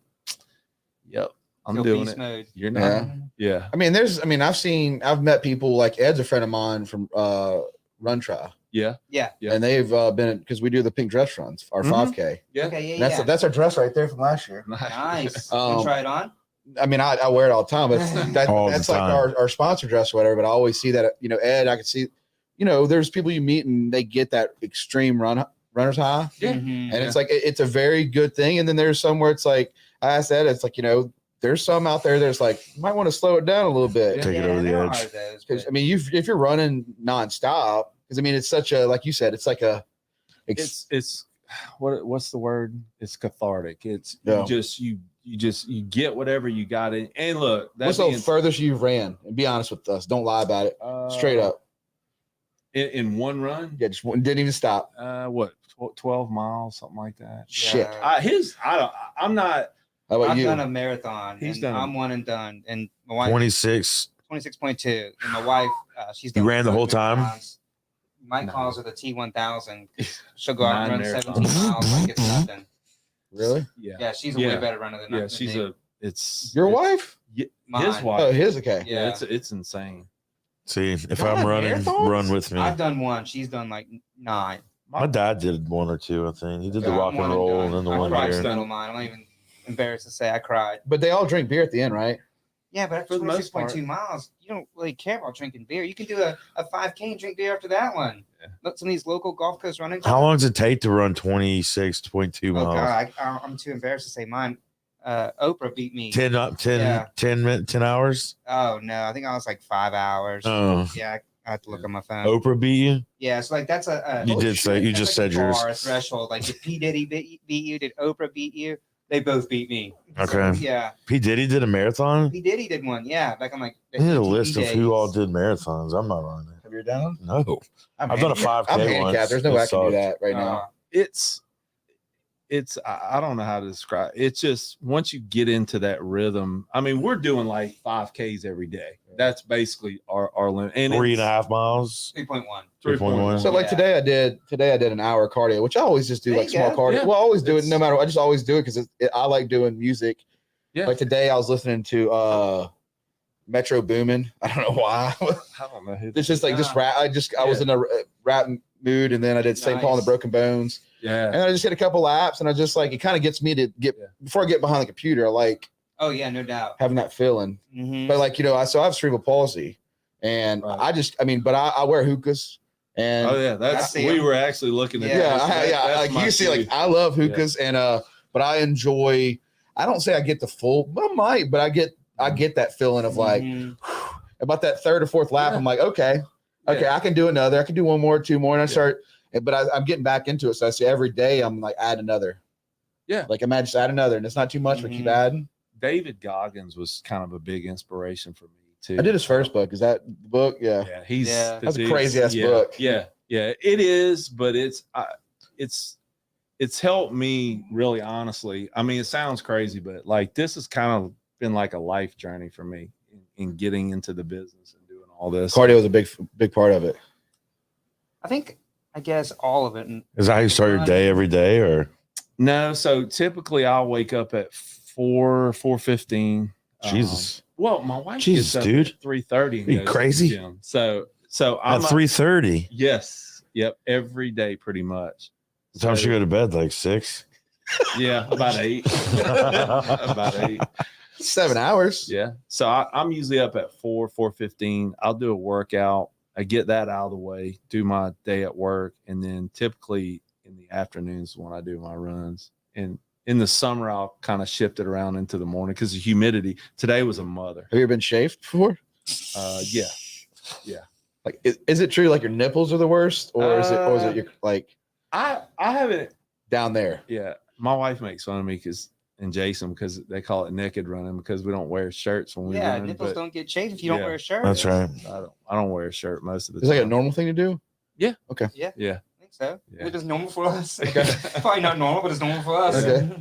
yep, I'm Feel doing beast it. mode. You're not. Yeah. I mean, I've met people like Ed's a friend of mine from Run Try. Yeah. And they've been, because we do the pink dress runs, our 5K. Yeah. Okay, And that's our dress right there from last year. Nice. Um, You try it on? I mean, I wear it all the time, but that's like our sponsor dress or whatever. But I always see that, you know, Ed, I can see, you know, there's people you meet and they get that extreme runner's high. Yeah. Mhm. And it's like, it's a very good thing. And then there's somewhere it's like, I asked Ed, it's like, you know, there's some out there that's like, you might want to slow it down a little bit. Take it over the there edge. are those, Because, but- I mean, if you're running nonstop, because I mean, it's such a, like you said, it's like a, It's what's the word? It's cathartic. It's Yeah. you get whatever you got in. And look, what's the furthest you've ran? And be honest with us. Don't lie about it. Straight up. In one run. Yeah, just didn't even stop. What 12 miles, something like that. Shit. I'm not. How about I've you? done a marathon. He's And done I'm one and done. And my wife 26. 26.2. And my wife, she's You done ran the whole 100 time? marathons. Mike No. calls her the T1000. She'll go out and 9 run marathons. 17 miles like it's nothing. Really? Yeah. Yeah, she's a way better runner than Yeah, than she's me. it's Your it's- wife? His Mine. wife. Oh, his okay. Yeah. It's insane. See, if God, I'm running, marathons? run with me. I've done one. She's done like 9. My dad did one or two, I think. He did the Yeah, rock one and and roll done. and then the I one cried year. still mine. I'm not even embarrassed to say I cried. But they all drink beer at the end, right? Yeah, but For after the most 26.2 miles, you don't really care about drinking beer. You can do a 5K and drink beer after that one. Yeah. Look, some of these local Gulf Coast running. How long does it take to run 26.2 Oh, miles? God, I'm too embarrassed to say mine. Oprah beat me. 10 hours? Oh, no. I think I was like 5 hours. Oh, Yeah, I have to look on my phone. Oprah beat you? Yeah, so like that's a You did say, you that's just like said a yours. bar, a threshold. Like did P Diddy beat you? Did Oprah beat you? They both beat me. Okay. Yeah, P. Diddy did a marathon? P Diddy did one. Yeah, back on like. the I need a MTV list of days. who all did marathons. I'm not running. Have you done? No. I've done a 5K I'm once. handicapped. There's no way I can do sucked. that right now. It's I don't know how to describe it. It's just once you get into that rhythm. I mean, we're doing like 5Ks every day. That's basically our limit. And 3.5 miles. 3.1. 3.1. So like today I did an hour cardio, which I always just do There like you small go. cardio. Yeah. Well, I always do it It's- no matter what. I just always do it because I like doing music. Yeah. Like today I was listening to Metro Boomin. I don't know why. I don't know who. It's just like just rap. I was in a rap mood, and then I did St. Paul and the Nice. Broken Bones. Yeah. And I just hit a couple laps, and I just like, it kind of gets me to get, before I get behind the computer, I like Oh yeah, no doubt. having that feeling. Mhm. But like, I have cerebral palsy, and but I wear hookahs. And Oh yeah, we were actually looking at like you see, like I love hookahs, and but I enjoy. I don't say I get the full, but I might, but I get that feeling of like about that third or fourth lap. I'm like, okay, I can do another. I can do one more, two more, and I start. But I'm getting back into it, so I see every day I'm like add another. Yeah, like I might just add another, and it's not too much, but keep adding. David Goggins was kind of a big inspiration for me too. I did his first book. Is that the book? Yeah, that's a crazy ass book. Yeah, it is, but it's helped me really, honestly. I mean, it sounds crazy, but like this has kind of been like a life journey for me in getting into the business and doing all this. Cardio was a big part of it. I guess all of it. Is that how you start your day every day, or no? So typically, I'll wake up at 4:15. Jesus. Well, my wife gets up at 3:30. Are you crazy? So I'm at 3:30. Yes. Yep. Every day, pretty much. What time should you go to bed? Like 6? Yeah, about 8. About 8. 7 hours. Yeah. So I'm usually up at 4:15. I'll do a workout. I get that out of the way, do my day at work, and then typically in the afternoons when I do my runs. And in the summer, I'll kind of shift it around into the morning because the humidity. Today was a mother. Have you ever been shaved before? Yeah. Like, is it true? Like your nipples are the worst, or is it your like? I haven't down there. Yeah, my wife makes fun of me and Jason because they call it naked running because we don't wear shirts when we run. Nipples don't get shaved if you don't wear a shirt. That's right. I don't wear a shirt most of the time. Is that like a normal thing to do? Yeah. Okay. Yeah. I think so. Yeah. It is normal for us. Okay. Probably not normal, but it's normal for us. Okay.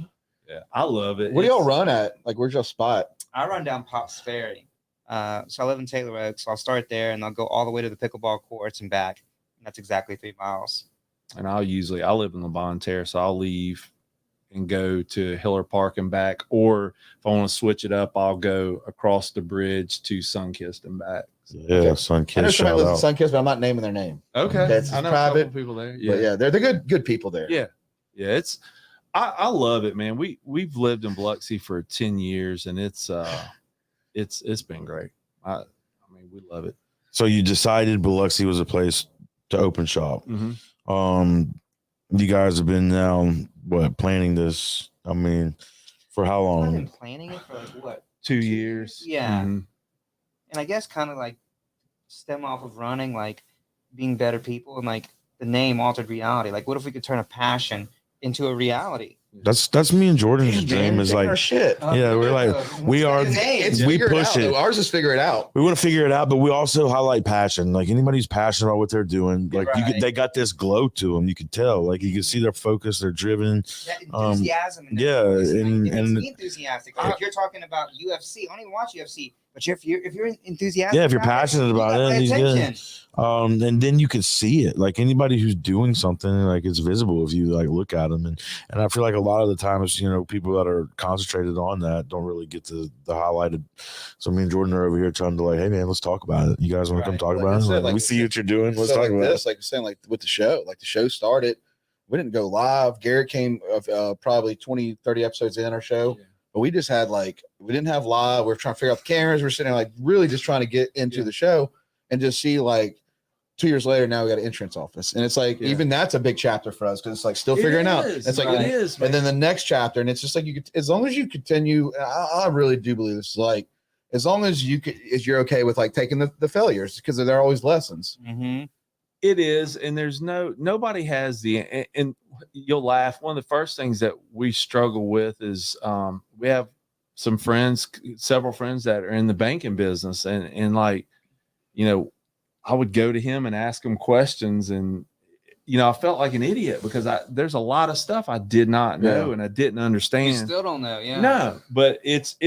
Yeah, I love it. Where do y'all run at? Like, where's your spot? I run down Pops Ferry. So I live in Taylor Oaks, so I'll start there and I'll go all the way to the pickleball courts and back. And that's exactly 3 miles. And I live in the Bon Terre, so I'll leave and go to Hiller Park and back. Or if I want to switch it up, I'll go across the bridge to Sunkist and back. Yeah, okay. Sunkist. I know somebody lives in Sunkist, but I'm not naming their name. Okay. It's I know private people there. Yeah. But yeah, they're good people there. Yeah. Yeah. I love it, man. We've lived in Biloxi for 10 years and it's been great. I mean, we love it. So you decided Biloxi was a place to open shop. Mm-hmm. You guys have been now planning this? I mean, for how long? I've been planning it for like what? 2 years. Yeah. Mm-hmm. And I guess kind of like stem off of running, like being better people, and like the name Altered Reality. Like, what if we could turn a passion into a reality? That's me and Jordan's dream is like shit. Yeah, we're like we push it. Ours is figure it out. We want to figure it out, but we also highlight passion. Like anybody who's passionate about what they're doing, like they got this glow to them. You could tell, like you can see their focus. They're driven. That enthusiasm. And enthusiastic. Like if you're talking about UFC, I don't even watch UFC. But if you're enthusiastic, if you're passionate about it, he's good. And then you can see it. Like anybody who's doing something, like it's visible if you like look at them. And I feel like a lot of the times, people that are concentrated on that don't really get the highlighted. So me and Jordan are over here trying to like, hey man, let's talk about it. You guys want to come talk about it? Like, we see what you're doing. Let's talk about this. Like saying, like with the show, like the show started. We didn't go live. Garrett came probably 20, 30 episodes in our show. Yeah. But we just had we didn't have live. We're trying to figure out the cameras. We're sitting there really just trying to get into the show and just see 2 years later, now we got an insurance office. And it's even that's a big chapter for us because it's still figuring out. It's like, it is, man. And then the next chapter, and it's just like, as long as you continue, I really do believe this, as long as you're okay with taking the failures because they're always lessons. Mm-hmm. It is. And there's nobody has and you'll laugh. One of the first things that we struggle with is we have several friends that are in the banking business. And I would go to him and ask him questions. And, I felt like an idiot because there's a lot of stuff I did not know and I didn't understand. You still don't know. Yeah. No, but it's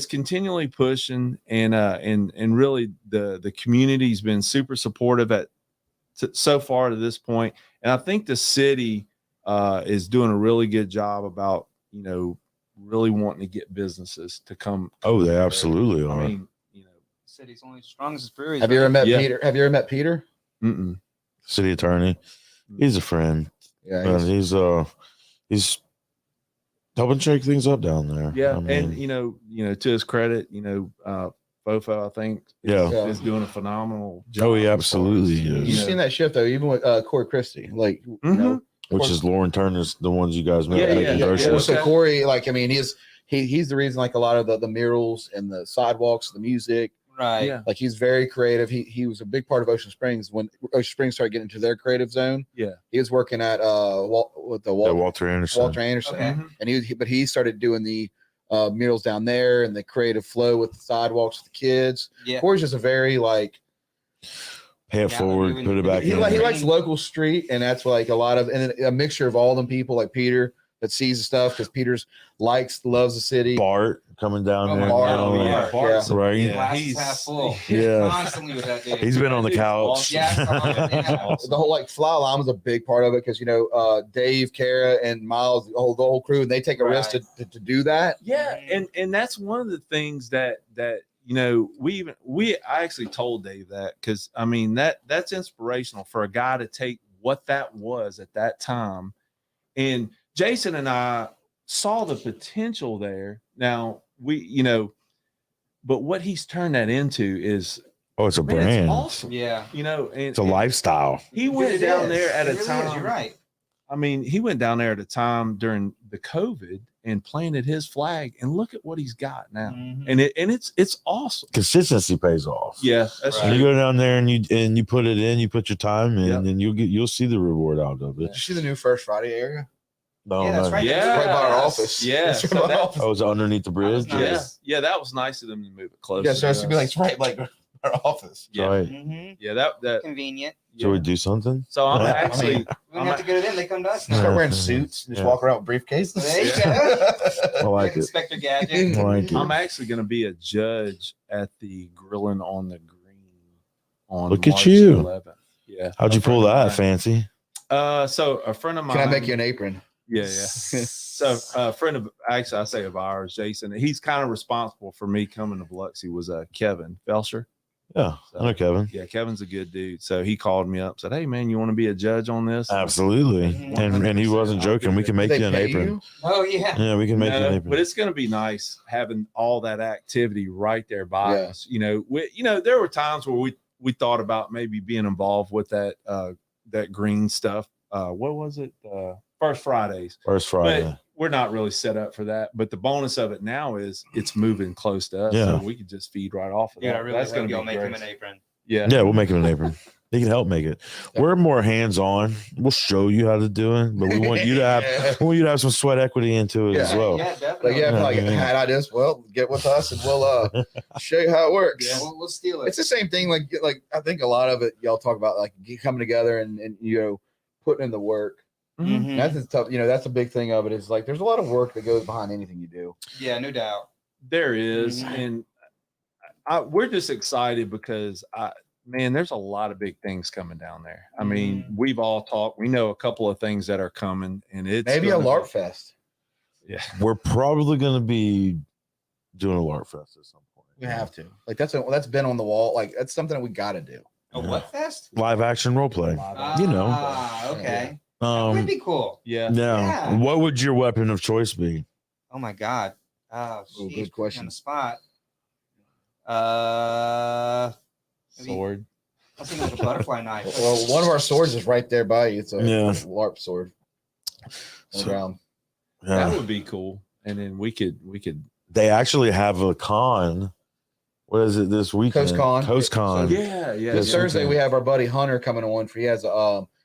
continually pushing and really the community's been super supportive so far to this point. And I think the city is doing a really good job about, really wanting to get businesses to come. Oh, they absolutely are. I mean, city's only strongest breweries. Have you ever met Peter? Have you ever met Peter? Mm-mm. City attorney. He's a friend. Yeah, And he's helping shake things up down there. Yeah, I mean, and to his credit, Fofo, I think, Yeah. is doing a phenomenal job. Oh, he as far absolutely as, is. you've seen that shift though, even with Corey Christie, like Mhm. which is Lauren Turner's the ones you guys met Yeah, making yeah, groceries. yeah. So Okay. Corey, like, I mean, he's the reason, like, a lot of the murals and the sidewalks, the music, Right. Yeah, like, he's very creative. He was a big part of Ocean Springs when Ocean Springs started getting into their creative zone. yeah. He was working at Walter Anderson. Walter Anderson, Okay. Mhm. and he started doing the murals down there and the creative flow with the sidewalks with the kids. Yeah. Corey's just a very like Pay it Yeah, forward, you put it and- back he, in. he likes local street, and that's like a lot of and a mixture of all them people like Peter that sees the stuff because Peter's loves the city. Bart coming down Oh there. my Bart, God, you know, Bart. Bart's a- Right? Yeah, Glass is he's half full. Yeah. Constantly with that dude. He's been on the Dude's couch. awesome. Yeah. Yeah. The whole like fly line was a big part of it because Dave, Kara, and Miles, the whole crew, and they take a risk to do that. Yeah, and that's one of the things that I actually told Dave that because I mean that's inspirational for a guy to take what that was at that time, and Jason and I saw the potential there. Now but what he's turned that into is Oh, it's a man, brand. it's awesome. Yeah. And It's a lifestyle. He went down there at It a really time. is, you're right. I mean, he went down there at a time during the COVID and planted his flag, and look at what he's got now. Mhm. And it's awesome. Consistency pays off. Yeah, that's Right. When you true. go down there and you put it in, you put your time in, Yep. and you'll see the reward out of it. Did you see the new First Friday area? No, Yeah, that's no. right. Yeah, Right by our office. Yeah, It's right so by our that- office. Oh, it's underneath the bridge. That was nice. Yeah, that was nice of them to move it closer. Yeah, so it's to to be like us. it's right like our office. yeah, Right. Mhm. yeah, that Convenient. Shall we yeah. do something? So I'm Yeah, I actually, mean, We don't have to go to them. They come to us now. Start wearing suits, just Yeah. walk around with briefcases. There you I go. like it. Inspector Gadget. I like it. I'm actually going to be a judge at the Grilling on the Green on Look at March you. 11th. Yeah. How'd you A friend pull of that, mine- fancy? So a friend of mine. Can I make you an apron? Yeah. So a friend of actually I say of ours, Jason. He's kind of responsible for me coming to Biloxi. Was Kevin Felser. Yeah, So, I know Kevin. Yeah, Kevin's a good dude. So he called me up, said, "Hey man, you want to be a judge on this?" Absolutely. Mhm. And he wasn't joking. We can make They you an pay apron. you? Oh yeah. Yeah, we can make you an No, apron. but it's going to be nice having all that activity right there by Yeah. us. There were times where we thought about maybe being involved with that green stuff. What was it? First Fridays. First Friday. But we're not really set up for that. But the bonus of it now is it's moving close to us, Yeah. so we can just feed right off of Dude, that. I really That's hope going to y'all be make great. him an apron. Yeah. Yeah, we'll make him an apron. He can help make it. We're more hands on. We'll show you how to do it, but we want you to have some sweat equity into it as Yeah. well. Yeah, Like, definitely. yeah, if I Yeah. had ideas, well, get with us and we'll show you how it works. Yeah, we'll steal it. It's the same thing. Like I think a lot of it y'all talk about like coming together and putting in the work. Mhm. Mhm. That's a tough. That's a big thing of it. Is like there's a lot of work that goes behind anything you do. Yeah, no doubt. There is, Mhm. and we're just excited because there's a lot of big things coming down there. I mean, we've all talked. We know a couple of things that are coming, and it's Maybe a gonna LARP be- fest. Yeah, We're probably going to be doing a LARP fest at some point. We have to. Like that's been on the wall. Like that's something we got to do. A what fest? Live action role play. You know. Ah, okay. That would be cool. yeah. Yeah. Yeah. What would your weapon of choice be? Oh my god. Oh, Ooh, geez, good put me question. on the spot. Maybe- Sword. I was thinking it was a butterfly knife. Well, one of our swords is right there by you. It's a Yeah. LARP sword on the So- ground. That Yeah. would be cool. And then we could. They actually have a con. What is it this weekend? Coast Con. Coast Con. Yeah. This yeah. Thursday we have our buddy Hunter coming on for he has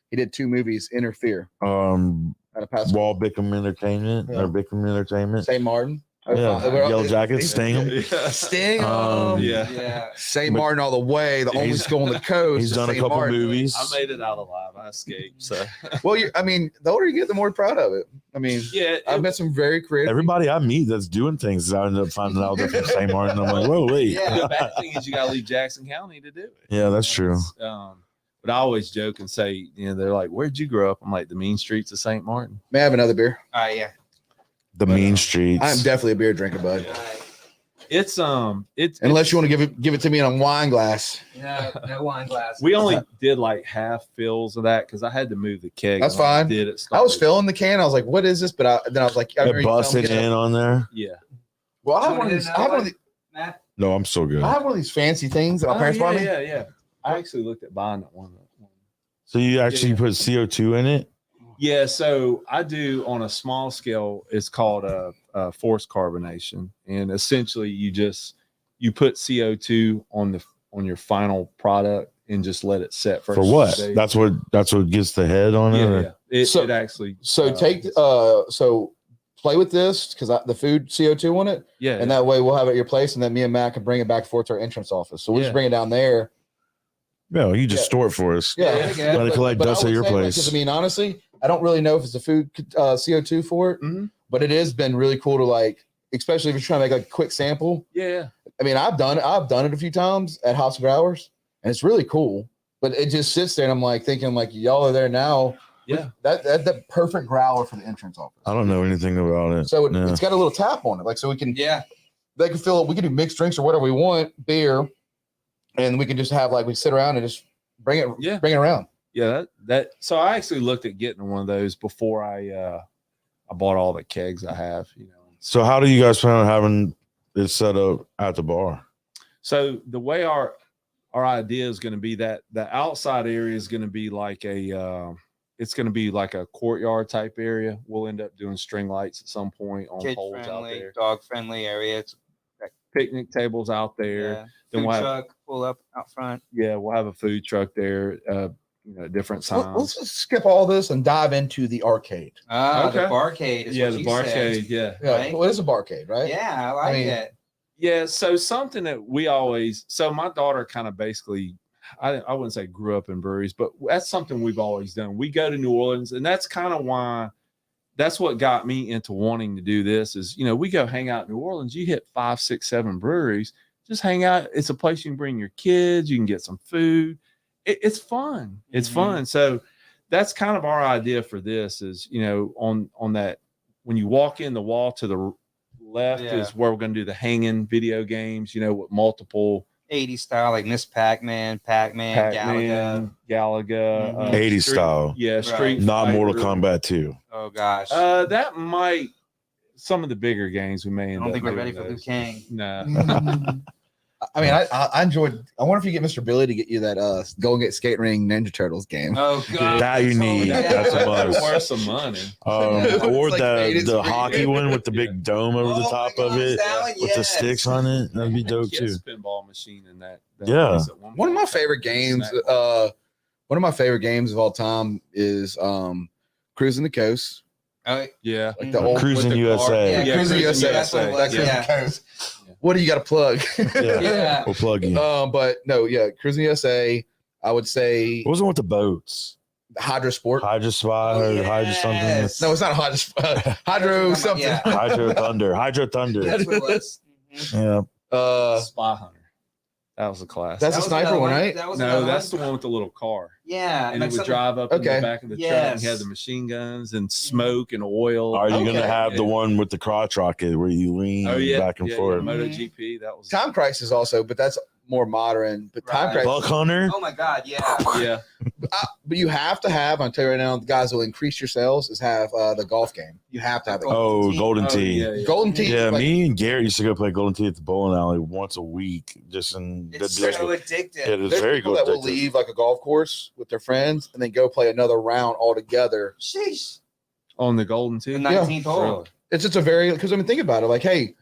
he did 2 movies, Interfere at a past Wall Bickham Entertainment Yeah. or Bickham Entertainment. St. Martin. Yeah. Yellow Jackets, Sting 'em. Yeah. Sting. Yeah. Yeah. St. But- Martin all the way. The only He's- school on the coast. He's is done a St. couple Martin. movies. I made it out alive. I escaped. So Well, the older you get, the more proud of it. I mean, yeah, I've met some very creative. Everybody I meet that's doing things, I end up finding out they're from St. Martin. I'm like, whoa, wait. Yeah. the bad thing is you got to leave Jackson County to do it. Yeah, that's true. But I always joke and say, they're like, "Where'd you grow up?" I'm like, "The mean streets of St. Martin." May I have another beer? All right, yeah. The But, mean streets. I'm definitely a beer drinker, bud. All right. It's Unless you want to give it to me in a wine glass. No wine glass. we only did like half fills of that because I had to move the keg. That's when I fine. Did it? I was filling the can. I was like, "What is this?" But then I was like, It busted in on there. Yeah. Well, I You have one wanna of do these. another I have one of one? these. Matt? No, I'm so good. I have one of these fancy things that my parents bought me. Yeah. I actually looked at buying that one. So you actually Yeah. put CO2 in it? Yeah, so I do on a small scale. It's called a forced carbonation, and essentially you put CO2 on your final product and just let it set For what? days. That's what gets the head on it? or- It So- actually So so play with this because the food CO2 on it, yeah, and that way we'll have it at your place, and then me and Matt can bring it back forth to our entrance office. So we'll just Yeah. bring it down there. No, you just Yeah. store it for us. Yeah, Yeah, yeah. Let it collect But I dust at would your say, like, place. 'cause, I mean, honestly, I don't really know if it's the food CO2 for it, Mhm. but it has been really cool to like, especially if you're trying to make like a quick sample. yeah. I mean, I've done it a few times at House of Growers, and it's really cool. But it just sits there, and I'm like thinking, like, y'all are there now. Yeah. That's the perfect growler for the entrance office. I don't know anything about it. So No. it's got a little tap on it, like so we can Yeah. they can fill it. We can do mixed drinks or whatever we want, beer, and we can just have like we sit around and just bring it around. Yeah, that so I actually looked at getting one of those before I bought all the kegs I have, So how do you guys plan on having it set up at the bar? So the way our idea is going to be that the outside area is going to be like it's going to be like a courtyard type area. We'll end up doing string lights at some point on Kid poles out friendly, there. dog friendly area. It's Picnic tables out there. yeah. Then Food we'll have, truck pull up out front. we'll have a food truck there. Different So times. let's just skip all this and dive into the arcade. Ah, the Okay. barcade is what the you barcade. said. Yeah. Yeah, Right. well, it is a barcade, right? Yeah, I like mean, it. Yeah, so something that we always so my daughter kind of basically I wouldn't say grew up in breweries, but that's something we've always done. We go to New Orleans, and that's kind of why that's what got me into wanting to do this is we go hang out in New Orleans, you hit 5, 6, 7 breweries, just hang out. It's a place you can bring your kids, you can get some food. It's fun. It's Mhm. fun. So that's kind of our idea for this is on that when you walk in the wall to the left Yeah. is where we're going to do the hanging video games, with multiple 80s style, like Miss Pac-Man, Galaga. Pac-Man, Galaga, Mhm. 80s Street- style. Yeah, Street Not Fighter. Mortal Kombat 2. Oh gosh. That might some of the bigger games we may I end don't up think we're doing ready for Liu those. Kang. No. I mean, I enjoyed. I wonder if you get Mr. Billy to get you that Go and Get Skate Ring Ninja Turtles game. Oh god. That you that's so need. bad. That's a must. worth some money. Or It's like faded the screen. hockey one with the big dome over the Oh top my of gosh, it that one, with the yes. sticks on it. That'd be dope too. Kids pinball machine in that. Yeah. place at One of point. my favorite games. Snack. One of my favorite games of all time is Cruising the Coast. Oh, Yeah. Like the Mhm. old Cruising with the car. USA. Yeah, Cruising USA. That's what it was, That Cruising yeah. Coast. What do you got to plug? Yeah. Yeah. We'll plug you. But no, yeah, Cruising USA. I would say What was it with the boats? Hydro Sport. Hydro Spy Oh, or Hydro something? yes. No, it's not a Hydro That's what I'm- something. yeah. Hydro Thunder. Hydro Thunder. That's what it was. Mhm. Yeah. Spy Hunter. That was a class. That's That a was sniper another one, right? That was no, another that's one. the one with the little car. Yeah. And like it would something- drive up in Okay. the back of the truck and Yes. had the machine guns and smoke and oil. Are you Okay. gonna have the Yeah. one with the crotch rocket where you lean Oh yeah, back and yeah, forth? Yeah, MotoGP. That was Time Crisis also, but that's more modern. But Time Right. Crisis. Buck Hunter. Oh my god, yeah. yeah. But you have to have. I'll tell you right now, the guys will increase your sales. Is have the golf game. You have to have it. Oh, Golden Oh, Tee. yeah, yeah. Golden Tee. Yeah, like, me and Garrett used to go play Golden Tee at the bowling alley once a week. Just in It's that'd be so like addictive. it is There's very people good. that will leave like a golf course with their friends and then go play another round all together. Sheesh. On the Golden Tee. The 19th hole. Really? It's just a very because I mean think about it. Like, hey,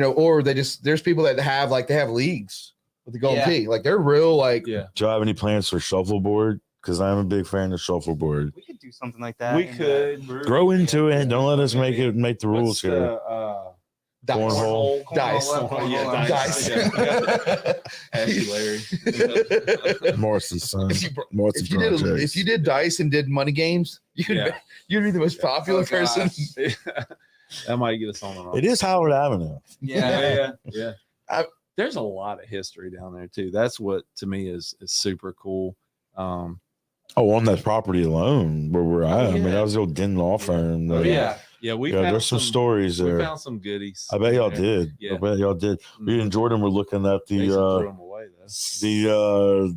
or there's people that have they have leagues with the Golden Yeah. Tee. Like they're real like Yeah. Do you have any plans for shuffleboard? Because I'm a big fan of shuffleboard. We could do something like that. We in could Grow into it. Don't let us make the rules What's here. the, dice. Cornhole. Dice. Cornhole, Yeah, cornhole. dice. Dice. Ashley Larry. Morrison's son. If you, Morrison's if you did dice and did money games, you'd Yeah. you'd be the most popular Oh, person. gosh. That might get us on the wrong. It is Howard Avenue. Yeah. Yeah. I- There's a lot of history down there too. That's what to me is super cool. Oh, on that property alone where we're at. I mean, yeah. that was the old Den law firm. Oh that- yeah. Yeah, we Yeah, found there's some stories We there. found some goodies. I bet y'all there. did. Yeah. I bet y'all did. Me and Jordan were looking at Jason threw them away though.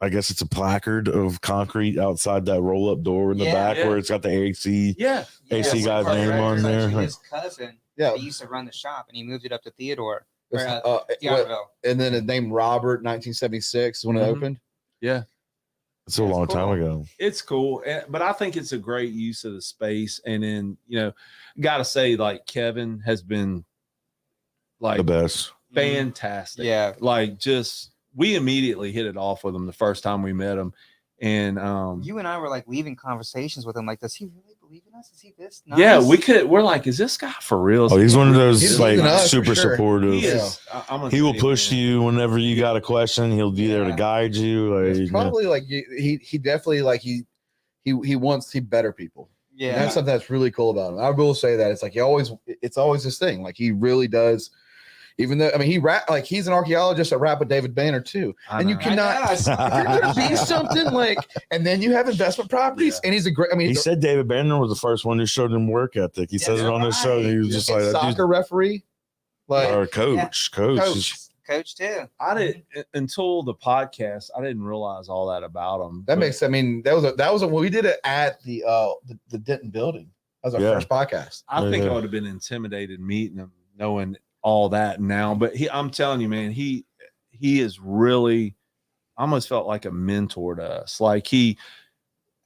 I guess it's a placard of concrete outside that roll up door in the back where it's got the AC. Yeah. AC so guy's Park name Rector's on there. actually his cousin. Yeah. He used to run the shop, and he moved it up to Theodore. What- Theodoreville. and then it named Robert 1976 when it Mhm. opened. Yeah. It's a long time ago. It's cool, but I think it's a great use of the space. And then, got to say, like, Kevin has been like The best. fantastic. Yeah. Like, just we immediately hit it off with him the first time we met him. And You and I were like leaving conversations with him. Like, does he really believe in us? Is he this nice? yeah, we're like, is this guy for real? Oh, he's one of those He's like looking up for super sure. supportive. He is. I'm gonna He will tell push man. you whenever you got a question. He'll be there to guide you. It's Like, probably like he definitely like he wants to better people. And Yeah. that's something that's really cool about him. I will say that it's like it's always this thing. Like he really does. Even though he's an archaeologist that rap with David Banner too. I And you know. cannot if you're gonna be something like, and then you have investment properties, and he's a great. I mean, he said David Banner was the first one who showed him work ethic. He says it on his show. He was just like that soccer referee, like or coach. Coach too. I didn't until the podcast. I didn't realize all that about him. that But makes. I mean, that was when we did it at the Denton building. That was our Yeah. first podcast. I think Yeah. I would have been intimidated meeting him, knowing all that now. But I'm telling you, man, he is really almost felt like a mentor to us. Like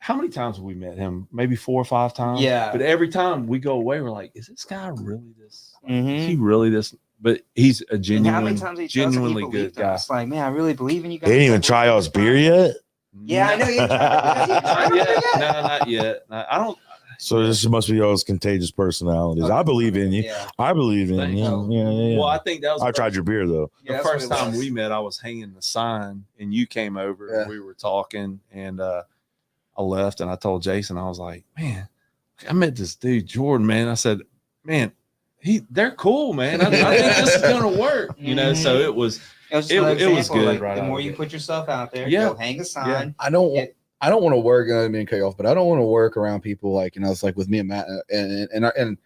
how many times have we met him? Maybe 4 or 5 times. Yeah. But every time we go away, we're like, is this guy really this? Like, Mhm. Is he really this? But he's a And how many genuine, times he tells us he genuinely believed good in guy. us? Like, man, I really believe in you guys. They didn't even Like, try y'all's beer yet. Yeah, I know. You tried it. Not yet. No, not yet. I don't. So this must be y'all's contagious personalities. I believe in you. Yeah. I believe in Thank you. you. Yeah. Well, I think that was. I tried your beer though. The Yeah, first that's what it time was. we met, I was hanging the sign, and you came over. Yeah. And we were talking, and I left, and I told Jason, I was like, "Man, I met this dude, Jordan. Man, I said, man, they're cool, man. I think this is gonna work, So it was. It was, just It another was example, good like, right the out more of you it. put yourself out there, Yeah. go hang a sign. I don't It- I don't want to work. I mean, cut you off, but I don't want to work around people like it's like with me and Matt and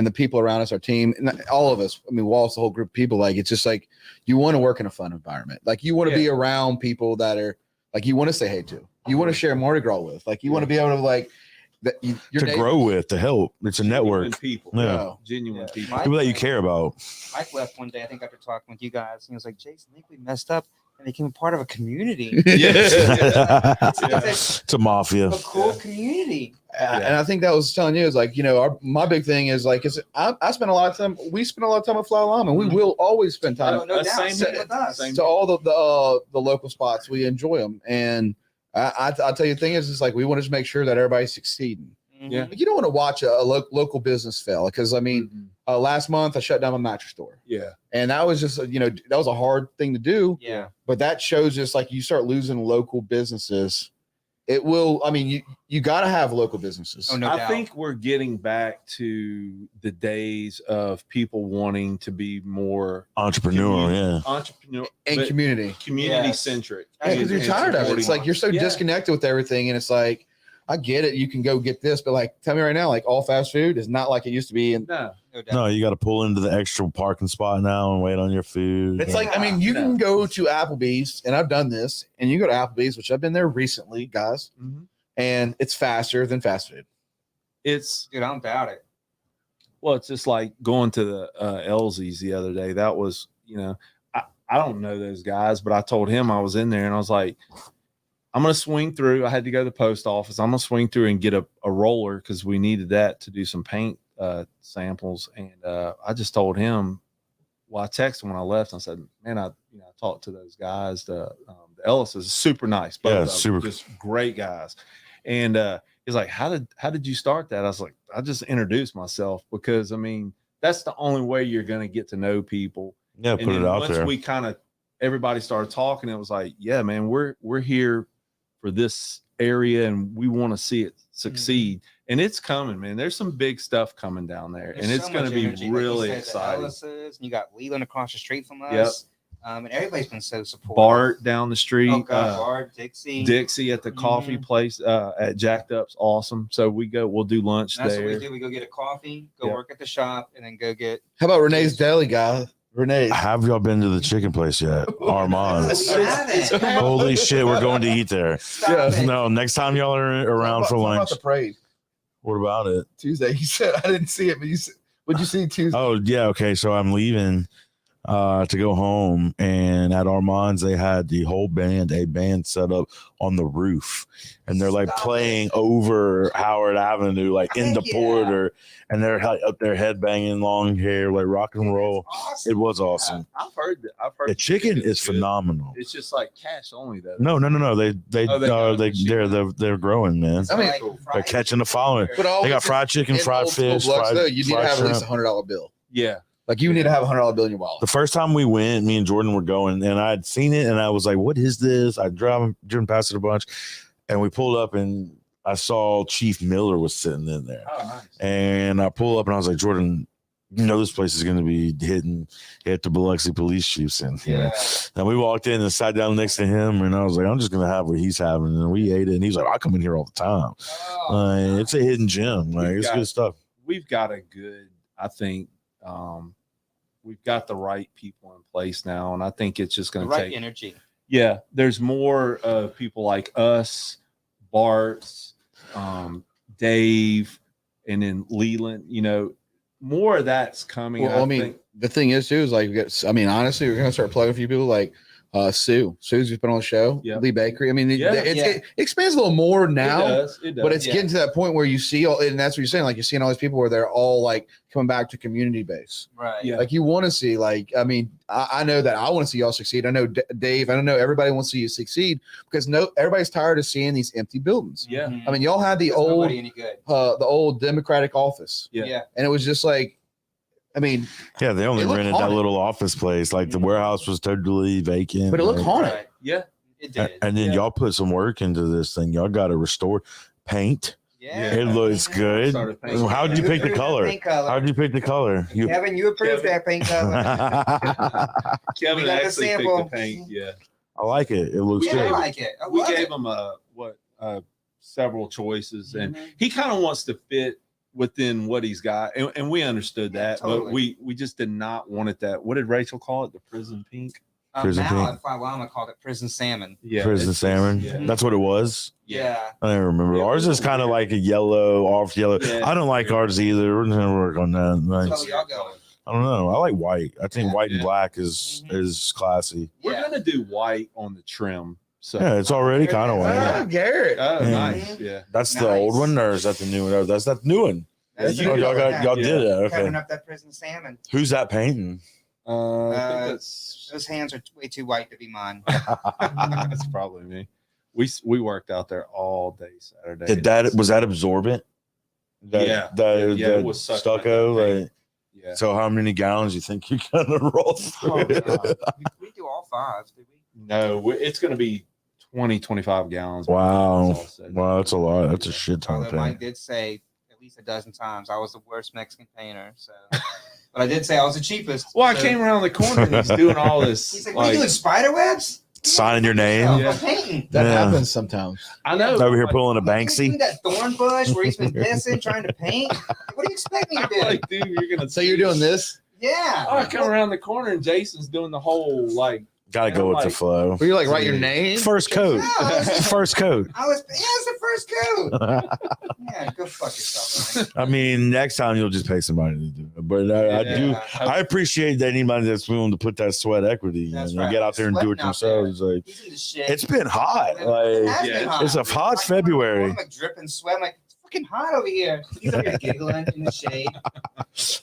the people around us, our team, and all of us. I mean, Wallace, the whole group of people. Like it's just like you want to work in a fun environment. Like you want to be around people that are like you want to say hey to. You want to share Mardi Gras with. Like you want to be able to like that. To grow with, to help. It's a network. People, Yeah. genuine people. Mike- People that you care about. Mike left one day, I think, after talking with you guys. And he was like, Jason, I think we messed up and became a part of a community. It's a mafia. A cool community. And I think that was telling you is like my big thing is like I spend a lot of time. We spend a lot of time at Flower Llama, and we will always spend time. No doubt. Same Same here. with us. Same To all the local spots, we enjoy them, and I tell you the thing is, it's like we want to just make sure that everybody's succeeding. Mhm. Yeah. Like, you don't want to watch a local business fail because I mean, last month I shut down my mattress store, Yeah. and that was just that was a hard thing to do. Yeah. But that shows just like you start losing local businesses, it will. I mean, you got to have local businesses. Oh, no I doubt. think we're getting back to the days of people wanting to be more Entrepreneur, entrepreneur And but community. community Yes. centric. Because you're tired of it. It's like you're so Yeah. disconnected with everything, and it's like I get it. You can go get this, but like, tell me right now, like all fast food is not like it used to be. And No. No doubt. No, you got to pull into the extra parking spot now and wait on your food. it's like, I mean, you can go to Applebee's, and I've done this, and you go to Applebee's, which I've been there recently, guys, and it's faster than fast food. It's Dude, I don't doubt it. well, it's just like going to the Elsie's the other day. That was, I don't know those guys, but I told him I was in there and I was like, I'm going to swing through. I had to go to the post office. I'm going to swing through and get a roller because we needed that to do some paint samples. And I just told him, well, I texted him when I left. And I said, man, I talked to those guys. The Ellis is super nice. Both Yeah, of them, super. just great guys. And he's like, how did you start that? I was like, I just introduced myself because I mean, that's the only way you're going to get to know people. Yeah, And put then it out once there. we kind of everybody started talking, it was like, yeah, man, we're here for this area and we want to see it succeed. And it's coming, man. There's some big stuff coming down there, There's and it's so going to much be energy. Like you really said, the exciting. Ellis's, and you got Leland across the street from Yep. us. And everybody's been so supportive. Bart down the street. Oh God, Bart, Dixie. Dixie at the coffee place at Jacked Up's awesome. So we'll do lunch That's there. what we do. We go get a coffee, go work at the shop, and then go get. How about Renee's Deli guy? Renee's. Have y'all been to the chicken place yet? Armand's. We haven't. Holy shit, we're going to eat there. Stop it. No, next time y'all are around for Talk about lunch. the parade What about it? Tuesday. You said I didn't see it, but you said, what'd you see Tuesday? Oh, yeah. Okay. So I'm leaving to go home, and at Armand's they had the whole band, a band set up on the roof, and they're like Stop playing over Howard Avenue, like in the Heck yeah. Porter, and they're like up there headbanging, long hair, like rock and roll. Awesome. It was awesome. I've heard that. I've heard The chicken is good. phenomenal. It's just like cash only though. No. Oh, they got They're growing, man. I mean, They're catching the following. But They got fried chicken, fried fish, fried, you need to fried have at least shrimp. $100 bill. Yeah. Like you need to have $100 bill in your wallet. The first time we went, me and Jordan were going, and I'd seen it, and I was like, "What is this?" I driven past it a bunch, and we pulled up, and I saw Chief Miller was sitting in there, Oh, nice. and I pulled up, and I was like, "Jordan, you know this place is going to be hit the Biloxi police chiefs in here." And we walked in and sat down next to him, and I was like, "I'm just going to have what he's having," and we ate it, and he's like, "I come in here all the time." Oh, It's a hidden gem, like it's good stuff. We've got a good, I think, we've got the right people in place now, and I think it's just the going to right take. energy. Yeah, there's more people like us, Bart's, Dave, and then Leland. You know, more of that's coming. Well, I I mean, think. the thing is too is like, honestly, we're gonna start plugging a few people like Sue's just been on the show. Yeah. Lee Bakery. I mean, Yeah. it expands a little more now. It does. But it's getting to that point where you see all, and that's what you're saying. Like you're seeing all these people where they're all like coming back to community base. Right. Yeah. Like you want to see, like, I mean, I know that I want to see y'all succeed. I know Dave. I don't know everybody wants to see you succeed because everybody's tired of seeing these empty buildings. Yeah. Mhm. I mean, y'all had the Does old, nobody any good. the old Democratic office, Yeah. and it was just like, I mean, Yeah, they only It looked rented that haunted. little office place. Like the warehouse was totally vacant. but it looked like- haunted. Right. Yeah. It did. And then Yeah. y'all put some work into this thing. Y'all got to restore paint. Yeah. It looks good. Started painting. How did you pick the Approved that color? paint color. How did you pick the color? You, Kevin, you approved Kevin. that paint color. Kevin We got the actually picked sample. the paint. Yeah. I like it. It looks Yeah, I good. like it. I We love gave it. him several choices, and Mhm. he kind of wants to fit within what he's got, and we understood Yeah, that, totally. but we just did not want it that. What did Rachel call it? The prison pink. Prison Now, pink. if I want to call it prison salmon. Yeah, Prison it's- salmon. Yeah. That's what it was. Yeah. I don't remember. Yeah, it Ours was is kind of weird. like a yellow, off yellow. Yeah. I don't like ours either. We're gonna work on that. Like, So y'all going. I don't know. I like white. I think white and Yeah. black is classy. We're Yeah. gonna do white on the trim. So Yeah, it's already kind of white. Oh, Garrett. oh, Yeah. nice. Yeah. That's the Nice. old one, or is that the new one? That's that new one. That's you- what y'all got y'all Yeah. did it. Covering Okay. up that prison salmon. Who's that painting? I think Uh, that's Those hands are way too white to be mine. that's probably me. We worked out there all day Saturday. Was that absorbent? Yeah. That, Yeah, it was sucking stucco. like that Like, Yeah. so how many gallons you think you're gonna roll through? Oh, it? God. We do all five, did we? No, it's going to be 20-25 gallons. Wow. It's all said. Wow, that's a lot. That's a shit ton of Although Mike paint. did say at least a dozen times I was the worst Mexican painter. So, but I did say I was the cheapest. Well, I so- came around the corner and he's doing all this. He's like, "What are you doing? Spider webs? Signing your name. I'm Yeah. painting." That Yeah. happens sometimes. I know. Over here pulling a I'm like, "You Banksy. doing that thorn bush where he's been pissing, trying to paint. What do you expect me to do?" Like, dude, you're going to So you're doing this? Yeah. Oh, I come around the corner and Jason's doing the whole like. Gotta go with the like- flow. Where you like write your name? First coat. Yeah, I was- First coat. it's the first coat. Yeah, go fuck yourself, man. I mean, next time you'll just pay somebody to do it. But I do. Yeah. I appreciate that anybody that's willing to put that sweat equity That's and right. get out there and do it Sweating out there. themselves. Like, He's in the shit. it's been hot. It Like, has yeah, been hot. it's a hot Like, February. I'm like dripping sweat. I'm like, it's fucking hot over here. He's up here giggling in the shade.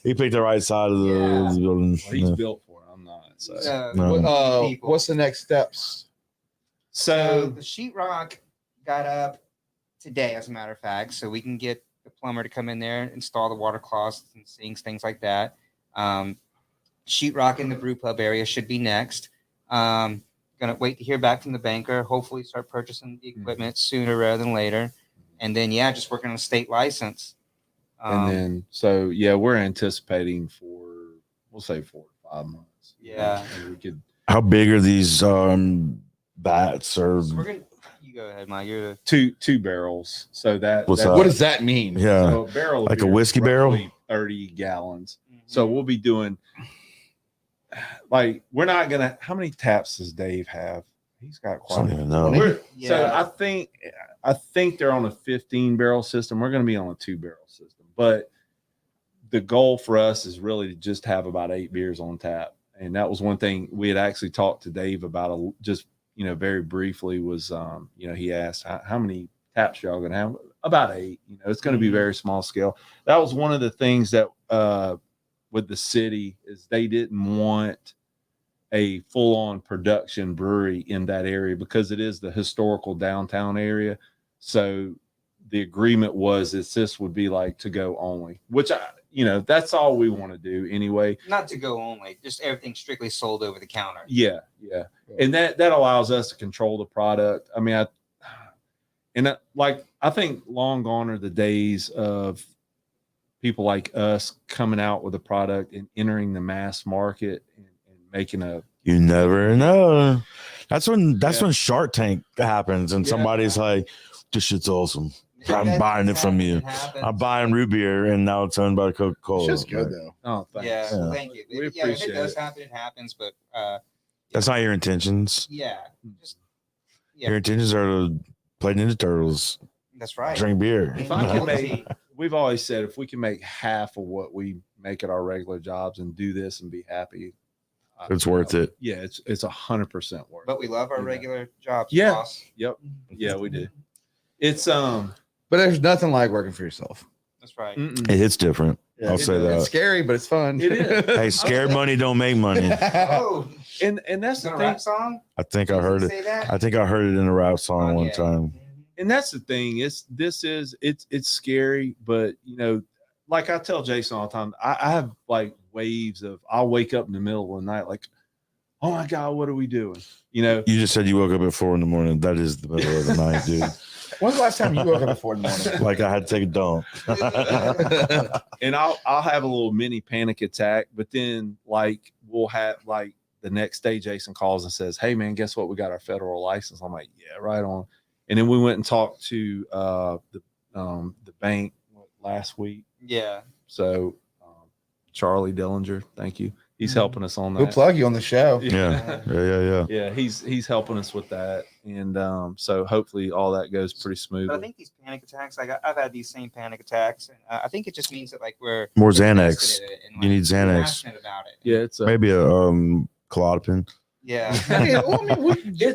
he picked the right side of the Yeah. building. Well, he's Yeah. built for it. I'm not. So, No. People. What's the next steps? So the sheetrock got up today, as a matter of fact, so we can get the plumber to come in there and install the water closets and sinks, things like that. Sheetrock in the brew pub area should be next. Gonna wait to hear back from the banker. Hopefully, start purchasing the equipment sooner rather than later. And then, yeah, just working on a state license. and then we're anticipating for we'll say 4 to 5 months. Yeah. And we could How big are these bats or So we're gonna. You go ahead, Mike. You're two barrels. So that What's that's that? What does that mean? yeah? so a barrel of Like a beer is whiskey barrel? roughly 30 gallons. the. So we'll be doing like we're not gonna. How many taps does Dave have? He's got I quite. don't even know. So Yeah. I think they're on a 15 barrel system. We're going to be on a 2 barrel system, but the goal for us is really to just have about 8 beers on tap. And that was one thing we had actually talked to Dave about just, very briefly was, he asked how many taps y'all going to have? About 8, it's going to be very small scale. That was one of the things that, with the city is they didn't want a full-on production brewery in that area because it is the historical downtown area. So the agreement was that this would be like to go only, which that's all we want to do anyway. Not to go only, just everything strictly sold over the counter. Yeah. And that allows us to control the product. I mean, I think long gone are the days of people like us coming out with a product and entering the mass market and making You never know. That's when Shark Tank happens and Yeah. somebody's like, "This shit's awesome. I'm That- buying it that from you. happens. I'm buying root beer, and now it's owned by Coca-Cola." It's just good though. oh thanks. Yeah, Yeah. thank you. We If appreciate it does it. happen, it happens. But That's not your intentions. yeah, just Your intentions are to play Ninja Turtles, that's right. drink beer. If I can Loyalty. make, we've always said if we can make half of what we make at our regular jobs and do this and be happy, It's worth it. Yeah, it's 100% worth. But we love our Yeah. regular jobs. Yeah. Boss. Yep. Yeah, we do. It's But there's nothing like working for yourself. That's right. mm-mm. It hits different. I'll say It's that. scary, but it's fun. It is. Hey, scared money don't make money. Oh, and that's is the that a thing. rap song? I think I Did heard he it. say that? I think I heard it in a rap song one Yeah. time. And that's the thing. It's scary, but like I tell Jason all the time, I have like waves of I'll wake up in the middle of the night like, oh my God, what are we doing? You just said you woke up at 4 a.m. That is the middle of the night, dude. When's the last time you woke up at 4 in the morning? Like I had to take a dump. And I'll have a little mini panic attack, but then like we'll have like the next day Jason calls and says, "Hey man, guess what? We got our federal license." I'm like, "Yeah, right on." And then we went and talked to the bank last week. Yeah. So Charlie Dillinger, thank you. He's helping us on that. We'll plug you on the show. Yeah. Yeah, he's helping us with that, and so hopefully all that goes pretty But I smoothly. think these panic attacks, like I've had these same panic attacks, and I think it just means that like we're More invested Xanax. in it and, You like, need we're Xanax. passionate about it. Yeah, it's Maybe a Klonopin. Yeah.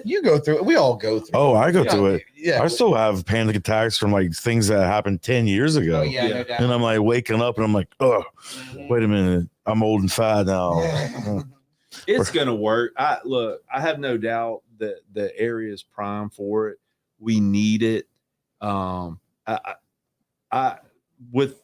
You go through it. We all go through Oh, I go it. through it. Yeah. I still have panic attacks from like things that happened 10 years ago. Oh yeah, Yeah. no doubt. And I'm like waking up and I'm like, oh, Mhm. wait a minute. I'm old and fat now. it's gonna work. I have no doubt that the area is prime for it. We need it. I with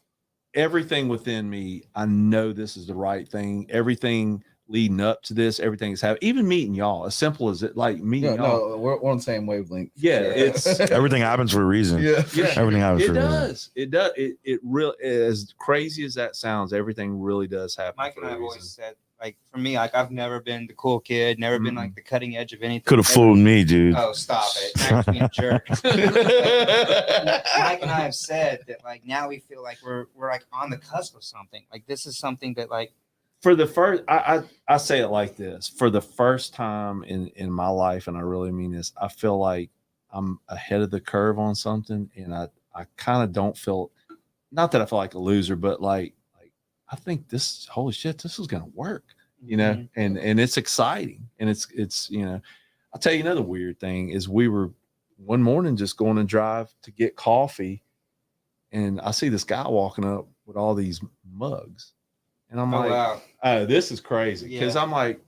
everything within me, I know this is the right thing. Everything leading up to this, everything is happening. Even meeting y'all, as simple as it, like meeting y'all. No, we're on the same wavelength. Yeah, Sure. it's- Everything happens for a reason. yeah. Yeah. Everything happens It for a reason. does. It does. It really, as crazy as that sounds, everything really does happen. Mike for and I a have reason. always said, like for me, like I've never been the cool kid, never been like the cutting edge of anything. Could have Never- fooled me, dude. Oh, stop it! Now you're being a jerk. Mike and I have said that like now we feel like we're like on the cusp of something. Like this is something that like For the first, I say it like this: for the first time in my life, and I really mean this, I feel like I'm ahead of the curve on something, and I kind of don't feel, not that I feel like a loser, but like I think this, holy shit, this is gonna work, Mhm. and it's exciting, and it's I'll tell you another weird thing is we were one morning just going to drive to get coffee, and I see this guy walking up with all these mugs, and I'm Oh like, wow. oh, this is crazy. Because Yeah. I'm like,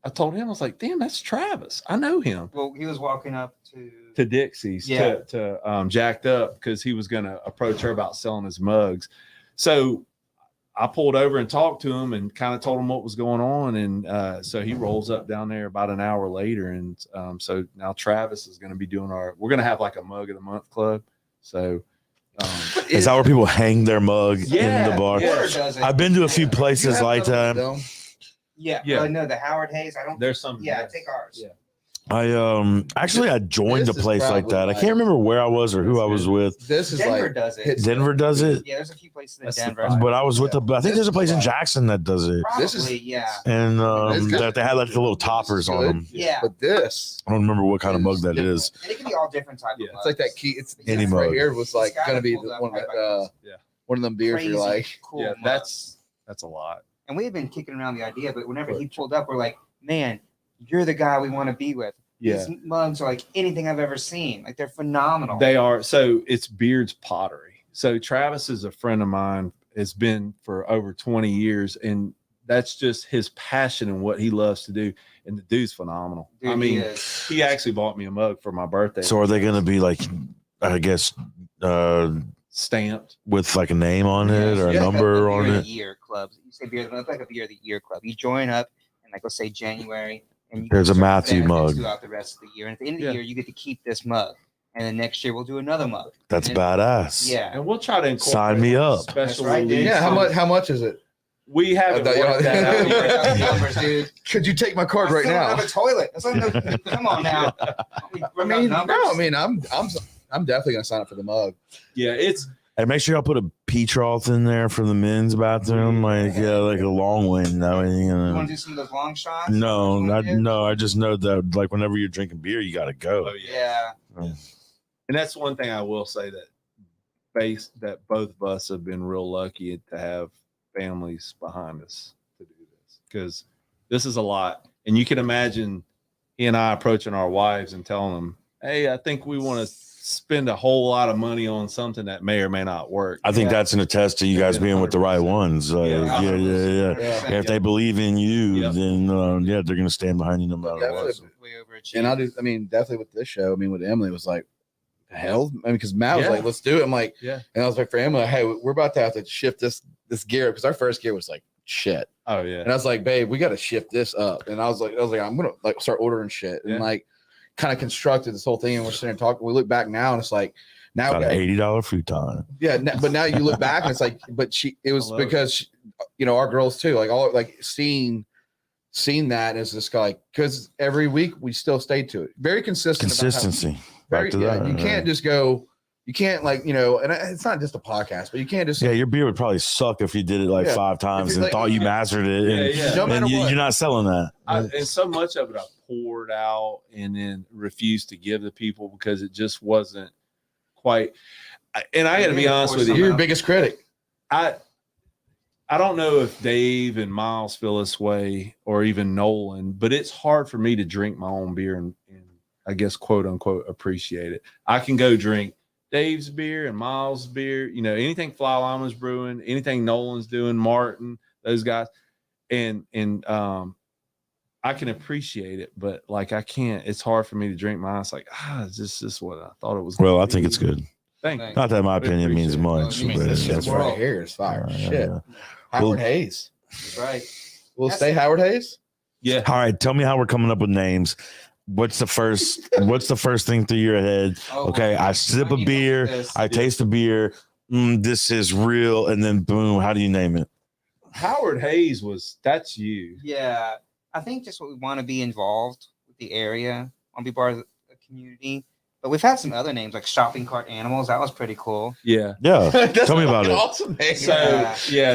I told him, I was like, damn, that's Travis. I know him. Well, he was walking up to To Dixie's, Yeah. to Jacked Up, because he was going to approach her about selling his mugs. So I pulled over and talked to him and kind of told him what was going on. And so he rolls up down there about an hour later. And so now Travis is going to be doing we're going to have like a mug of the month club. So Is that where people hang their mug in Yeah, the bar? yeah. Porter does it. I've been to a few You places have like something, that. though. Yeah. Yeah. No, the Howard Hayes. I don't. There's some. Yeah, take ours. Yeah. I actually I joined a This is place like probably that. I like- can't remember where I was or who I was with. This is Denver like does it. hits Denver does it, Yeah, there's a few places in That's the Denver. vibe. but I was with I think there's a place in This is Jackson that does it, Probably, This is- yeah. and This is- that they had like the little toppers on good. them. Yeah. But this, I don't remember what kind of mug that different. is. And it can be all different types Yeah. of it's like that mugs. key. It's Any this right mug. here was like This guy gonna be pulled up one of right by the, us. one of them beers Crazy you're like, cool Yeah, mugs. that's a lot. And we had been kicking around the idea, but whenever he pulled up, we're like, man, you're the guy we want to be with. Yeah. These mugs are like anything I've ever seen. Like they're phenomenal. They are. So it's Beard's Pottery. So Travis is a friend of mine, has been for over 20 years, and that's just his passion and what he loves to do. And the dude's phenomenal. Dude, I he mean, is. he actually bought me a mug for my birthday. So are they going to be like, I guess, Stamped. with like a name on it or a Yeah. number Beer on of it? the year clubs. You say beer, it's like a beer of the year club. You join up and like let's say January, and you There's get a certain Matthew benefits mug. throughout the rest of the year. And at the end of the Yeah. year, you get to keep this mug, and then next year we'll do another mug. That's And then- badass. Yeah, And we'll try to incorporate Sign me up. special That's right, dude. release. yeah. How much is it? We haven't I thought- worked that out Work out the yet. numbers, dude. Could you take my card I right still don't now? have a toilet. That's like, come on now. I mean, no. I mean, I'm definitely gonna sign up for the mug. Yeah, it's And make sure y'all put a pee trough in there for the men's bathroom, like like a long one. That way, you You know. want to do some of those long shots? No, You wanna do? no. I just know that like whenever you're drinking beer, you gotta go. oh yeah. Yeah. And that's one thing I will say that both of us have been real lucky to have families behind us to do this, because this is a lot. And you can imagine he and I approaching our wives and telling them, hey, I think we want to spend a whole lot of money on something that may or may not work. I think Yeah. that's an attest to you guys being with the right ones. Like, Yeah, yeah. 100%. If they believe in you, Yep. then they're gonna stand behind you no matter what. Definitely. Way overachieved. And I mean, definitely with this show. I mean, with Emily, it was like, the hell. I mean, because Matt was Yeah. like, let's do it. I'm like, Yeah. And I was like, for Emily, hey, we're about to have to shift this gear because our first gear was like shit. Oh yeah. And I was like, babe, we got to shift this up. And I was like, I'm gonna like start ordering shit and Yeah. like kind of constructed this whole thing. And we're sitting and talking. We look back now, and it's like now, Got an $80 futon. yeah. But now you look back, and it's like, but it was I love it. because our girls too, like all like seeing that, and it's just like because every week we still stayed to it, very consistent. about how- Consistency. very, Back to yeah, that. you can't just go. You can't like and it's not just a podcast, but you can't just Yeah, your beer would probably suck if you did it like Yeah. 5 times If and you like- thought you mastered it. And, Yeah, yeah. No matter and what. you're not selling that. And so much of it I poured out and then refused to give to people because it just wasn't quite. And I got to be honest with You're you, your biggest critic. I don't know if Dave and Miles feel this way or even Nolan, but it's hard for me to drink my own beer and I guess quote unquote appreciate it. I can go drink Dave's beer and Miles' beer, anything Fly Llama's brewing, anything Nolan's doing, Martin, those guys, and I can appreciate it, but like I can't. It's hard for me to drink mine. It's like is this what I thought it was? Well, gonna I think be? it's good. Thank you. Not that my We opinion means appreciate it. much. You mean but This shit that's right right. here is fire. Yeah, Shit. yeah. Howard Well- Hayes. That's right. We'll That's- stay Howard Hayes. Yeah. All right, tell me how we're coming up with names. What's the first thing through your head? Oh, Okay, I sip a beer, I taste a beer. This is real, and then boom, how do you name it? Howard Hayes that's you. Yeah, I think just what we want to be involved with the area, want to be part of the community. But we've had some other names like Shopping Cart Animals. That was pretty cool. Yeah. Yeah. That's Tell me about an it. Awesome name. So Yeah.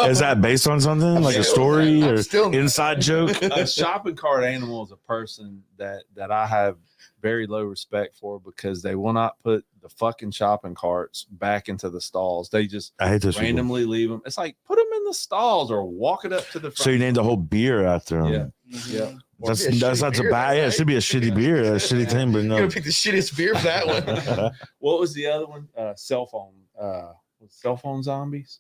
Is that based on something like a story I'm or still inside joke? A shopping cart animal is a person that I have very low respect for because they will not put the fucking shopping carts back into the stalls. They just I hate those people. randomly leave them. It's like put them in the stalls or walk it up to the front. So you named the whole beer after them. Yeah. Yeah. That's Or be a that's shitty not so beer, bad. Yeah, it right? should be a shitty beer, a shitty thing, but You're no. gonna pick the shittiest beer for that one. What was the other one? Cell phone. Cell phone zombies.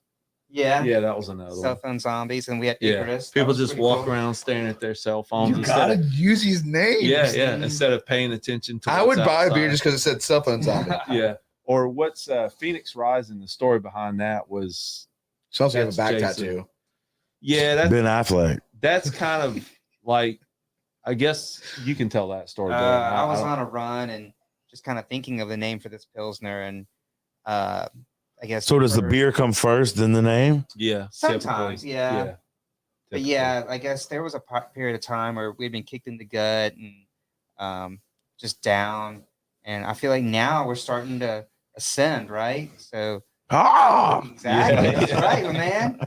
Yeah. Yeah, that was another Cell one. phone zombies, and we had Yeah. Icarus. That People was just pretty walk cool. around staring at their cell phones. You gotta use these names. Yeah. Instead of paying attention to I would what's buy a beer outside. just because it said cell phone zombie. Yeah. Or what's Phoenix Rising? The story behind that was Sounds like you have a back That's Jason. tattoo. yeah. Ben Affleck. That's kind of like I guess you can tell that story. better. I was don't- on a run and just kind of thinking of the name for this pilsner, and I guess So does the for- beer come first, then the name? yeah. Sometimes, typically. yeah. But yeah, I guess there was a period of time where we'd been kicked in the gut and just down. And I feel like now we're starting to ascend, right? So exactly, Yeah. that's right, my man.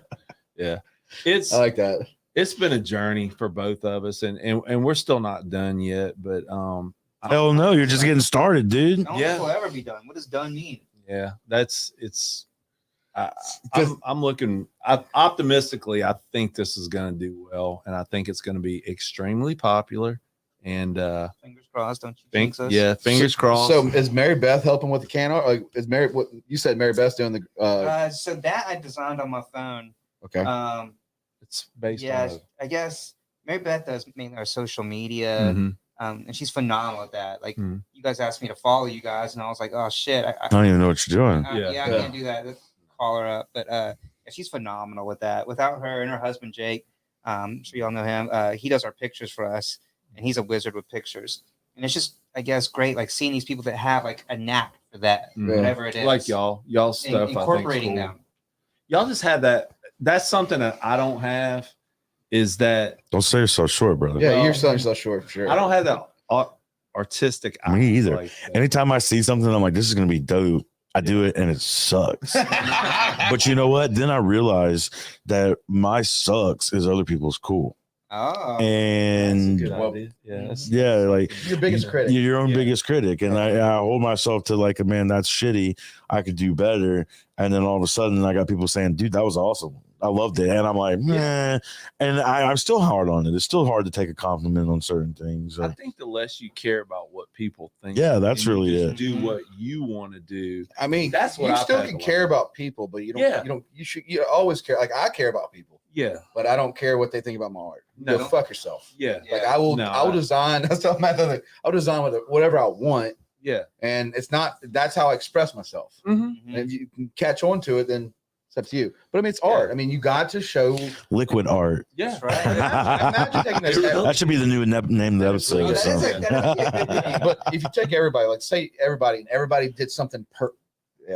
Yeah, I like that. it's been a journey for both of us, and we're still not done yet. But Hell no, you're just getting started, dude. I don't think we'll ever be done. What does done mean? yeah, I'm looking optimistically. I think this is going to do well, and I think it's going to be extremely popular. And Fingers crossed, don't you think so? yeah, fingers crossed. So is Mary Beth helping with the can art? Like, is Mary? What you said? Mary Beth's doing the. So that I designed on my phone. Okay. It's based Yeah, on I guess Mary Beth does mainly our social media. And she's phenomenal at that. Like you guys asked me to follow you guys, and I was like, oh shit, I don't even know what you're doing. I can't do that. Let's call her up, but she's phenomenal with that. Without her and her husband Jake, I'm sure y'all know him. He does our pictures for us, and he's a wizard with pictures. And it's just, I guess, great like seeing these people that have like a knack for that, whatever it is. like y'all stuff. Incorporating I think them. Y'all just have that. That's something that I don't have. Is that Don't sell yourself short, brother. Yeah, you're selling yourself short for sure. I don't have that artistic eye Me either. like that. Anytime I see something, I'm like, this is gonna be dope. I do it and it sucks. But you know what? Then I realize that my sucks is other people's cool. Oh, And That's a good idea. Yeah, yeah, like your biggest critic. you're your own biggest critic. And I hold myself to like, man, that's shitty. I could do better. And then all of a sudden I got people saying, dude, that was awesome. I loved it. And I'm like, man. And I'm still hard on it. It's still hard to take a compliment on certain things. I think the less you care about what people think, Yeah, that's and you really just it. do what you want to do. I mean, That's what you I've still had can to care learn. about people, but you don't. You always care. Like I care about people, Yeah, but I don't care what they think about my art. No. Go fuck yourself. yeah, Like I will. No, I will design. That's what I'll design with whatever I want, yeah. and it's not. That's how I express myself. And if you can catch on to it, then it's up to you. But I mean, it's art. I mean, you got to show. Liquid art. Yeah, that's right. Imagine taking this. That should be the new name of the episode. That is so. it. But if you take everybody, like say everybody, and everybody did something yeah,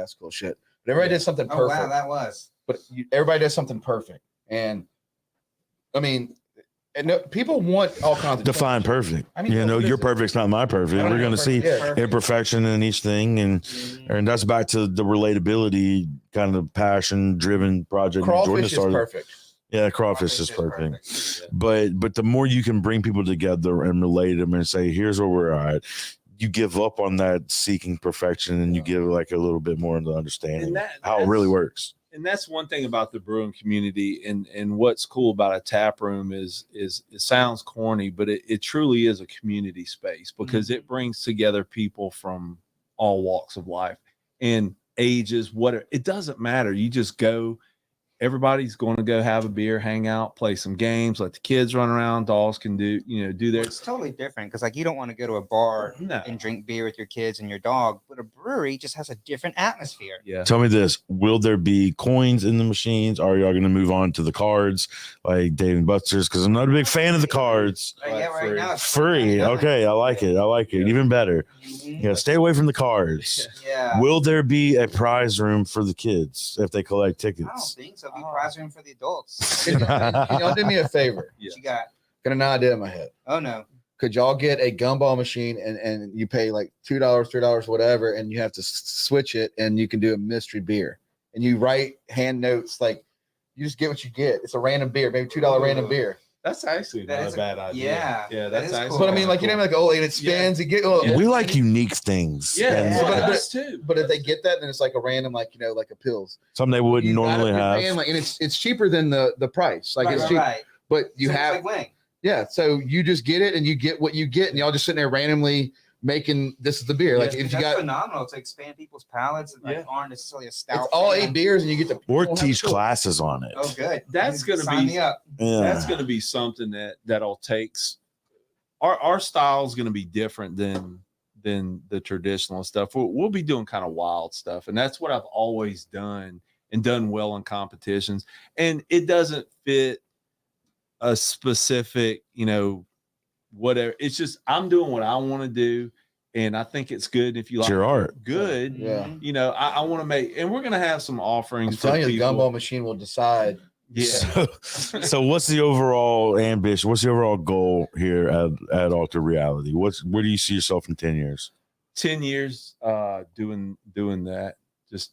that's cool shit. But everybody did something Oh perfect. wow, that was. But everybody does something perfect, and I mean, and people want all kinds of Define perfect. I mean, You know, what is your it? perfect's not my perfect. We're going to see imperfection in each thing, and that's back to the relatability kind of passion driven project. Jordan Crawfish is started. perfect. Yeah, crawfish is perfect. But the more you can bring people together and relate them and say, here's where we're at, you give up on that seeking perfection and you give like a little bit more of the understanding how it really works. And that's one thing about the brewing community, and what's cool about a tap room is it sounds corny, but it truly is a community space because it brings together people from all walks of life and ages. It doesn't matter. You just go. Everybody's going to go have a beer, hang out, play some games, let the kids run around. Dogs can do their. It's totally different because like you don't want to go to a bar and drink beer with your kids and your dog, but a brewery just has a different atmosphere. Yeah. Tell me this: will there be coins in the machines? Are y'all going to move on to the cards like Dave and Buster's? Because I'm not a big fan of the cards. Right now it's Free. Okay, I like it. I like it. Even better. Yeah, stay away from the cards. Yeah. Will there be a prize room for the kids if they collect I don't tickets? think so. Be prize room for the adults. Can y'all do me a favor? What you got? Got an idea in my head. Oh no. Could y'all get a gumball machine and you pay like $2, $3, whatever, and you have to switch it and you can do a mystery beer and you write hand notes like you just get what you get. It's a random beer, maybe $2 random beer. That's actually not a bad idea. Yeah, that's that is actually. cool. But I mean, like you know, like and it spins. You get. We like unique things. Yeah, And us too. But if they get that, then it's like a random, like like a pills. something they wouldn't You gotta normally be have. paying, like, and it's cheaper than the price. Like Right, it's right, cheap, right. but you So it's have like wing. yeah. So you just get it, and you get what you get, and y'all just sitting there randomly making this is the beer. Like if you That's got phenomenal to expand people's palates and like aren't necessarily a stout. it's all fan. 8 beers, and you get to Or have teach choice. classes on it. Oh, good. That's gonna Sign be- me up. Yeah. That's going to be something that'll takes our style is going to be different than the traditional stuff. We'll be doing kind of wild stuff, and that's what I've always done and done well in competitions. And it doesn't fit a specific, whatever. It's just I'm doing what I want to do, and I think it's good. And if you It's like your art. good, Yeah. I want to make, and we're going to have some offerings. I'm telling you, the people. gumball machine will decide Yeah. So what's the overall ambition? What's the overall goal here at Altered Reality? Where do you see yourself in 10 years? 10 years doing that, just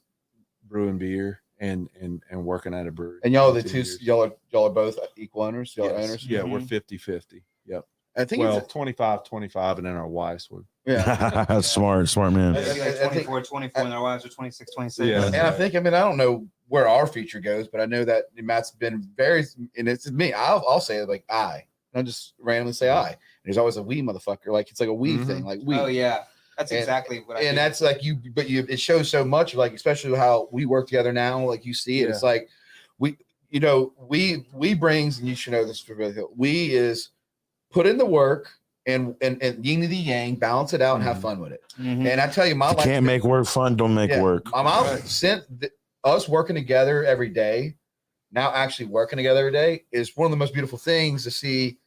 brewing beer and working at a brewery. And y'all are the 10 two. years. Y'all are both equal owners. Y'all are Yes. owners. Yeah, we're Mhm. 50-50. Yep. I think Well, it's 25, and then our wives would. yeah. Smart man. Maybe like I think- 24, and their wives are 26, 26. Yeah. And I think, I don't know where our future goes, but I know that Matt's been very, and it's me. I'll say it like I. And I'll just randomly say I. And there's always a we motherfucker. Like it's like a we Mhm. thing. Like we. Oh yeah, that's And- exactly what. I And do. that's like it shows so much, like especially how we work together now. Like you see it, it's like we brings, and you should know this for we is put in the work and yin to the yang, balance it out, and have fun with it. Mhm. And I tell you, my If you life can't make work fun, don't make work. My mom sent us working together every day. Now actually working together every day is one of the most beautiful things to see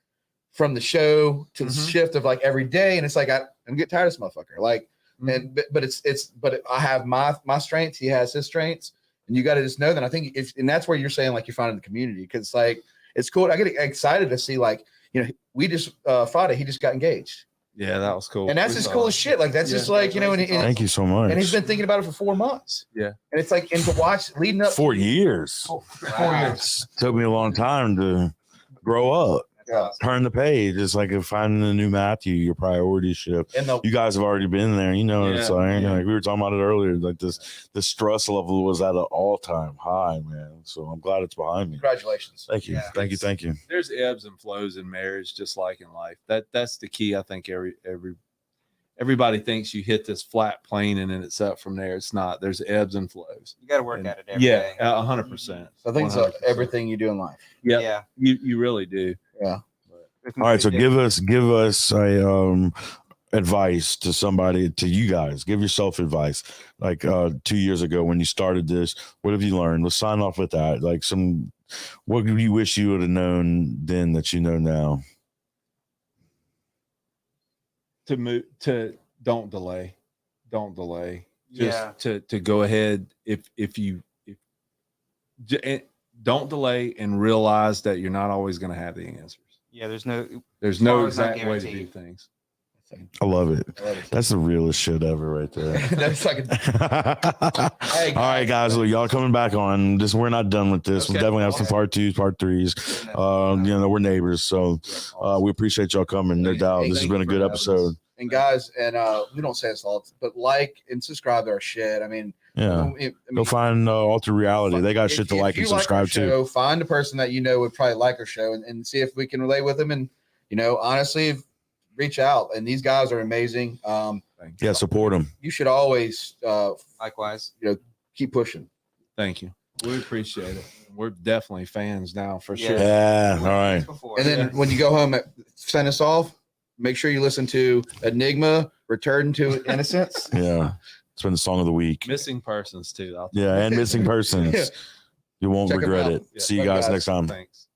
from the show to the Mhm. shift of like every day. And it's like I'm getting tired of this motherfucker. Like, Mhm. but I have my strengths, he has his strengths, and you got to just know that. I think and that's where you're saying like you're finding the community, because like it's cool. I get excited to see like, we just Friday he just got engaged, Yeah, that was cool. and that's We just saw cool it. as shit. Like that's just like Thank you so much. and he's been thinking about it for 4 months. Yeah. And it's like, and to watch leading up 4 years. Wow. Took me a long time to grow up. That's awesome. Turn the page. It's like finding a new Matthew, your priorities shift. and the You guys have already been there. It's Yeah, like, yeah. like we were talking about it earlier. Like the stress level was at an all-time high, man. So I'm glad it's behind me. congratulations. Thank you. Yeah. Thank you. There's ebbs and flows in marriage, just like in life. That's the key. I think everybody thinks you hit this flat plane and then it's up from there. It's not. There's ebbs and flows. You got to work And at it every day. 100%. So I think it's 100%. everything you do in life. Yeah, Yeah. you really do. Yeah. All right, so give us a advice to you guys. Give yourself advice. Like 2 years ago when you started this, what have you learned? Let's sign off with that. Like what do you wish you would have known then that you know now? To don't delay. Just Yeah. to go ahead don't delay and realize that you're not always going to have the answers. Yeah. There's no. There's no Tomorrow's not exact way to do guaranteed. things. I love it. I love it. That's the realest shit ever right there. That's like All right, guys. Look, y'all coming back on this. We're not done with this. We'll Okay. definitely have some part 2s, part 3s. We're neighbors, so we appreciate y'all coming. No doubt. This has Thank been a you for good having episode. us. and guys, and we don't say this a lot, but like and subscribe to our shit. I mean, Yeah. Go find Altered Reality. They got shit to like and if you subscribe our to. show, find a person that you know would probably like our show and see if we can relate with them. And honestly, reach out. And these guys are amazing. Thank you. Yeah, support them. You should always Likewise. keep pushing. Thank you. We appreciate it. We're definitely fans now for Yeah. sure. Yeah. All right. Before. And then Yeah. when you go home, send us off. Make sure you listen to Enigma, Return to Innocence. Yeah. It's been the song of the week. Missing persons too. Yeah, and missing persons. Yeah. You won't Check 'em regret out. it. Yeah. See you Bye, guys guys. next time. Thanks.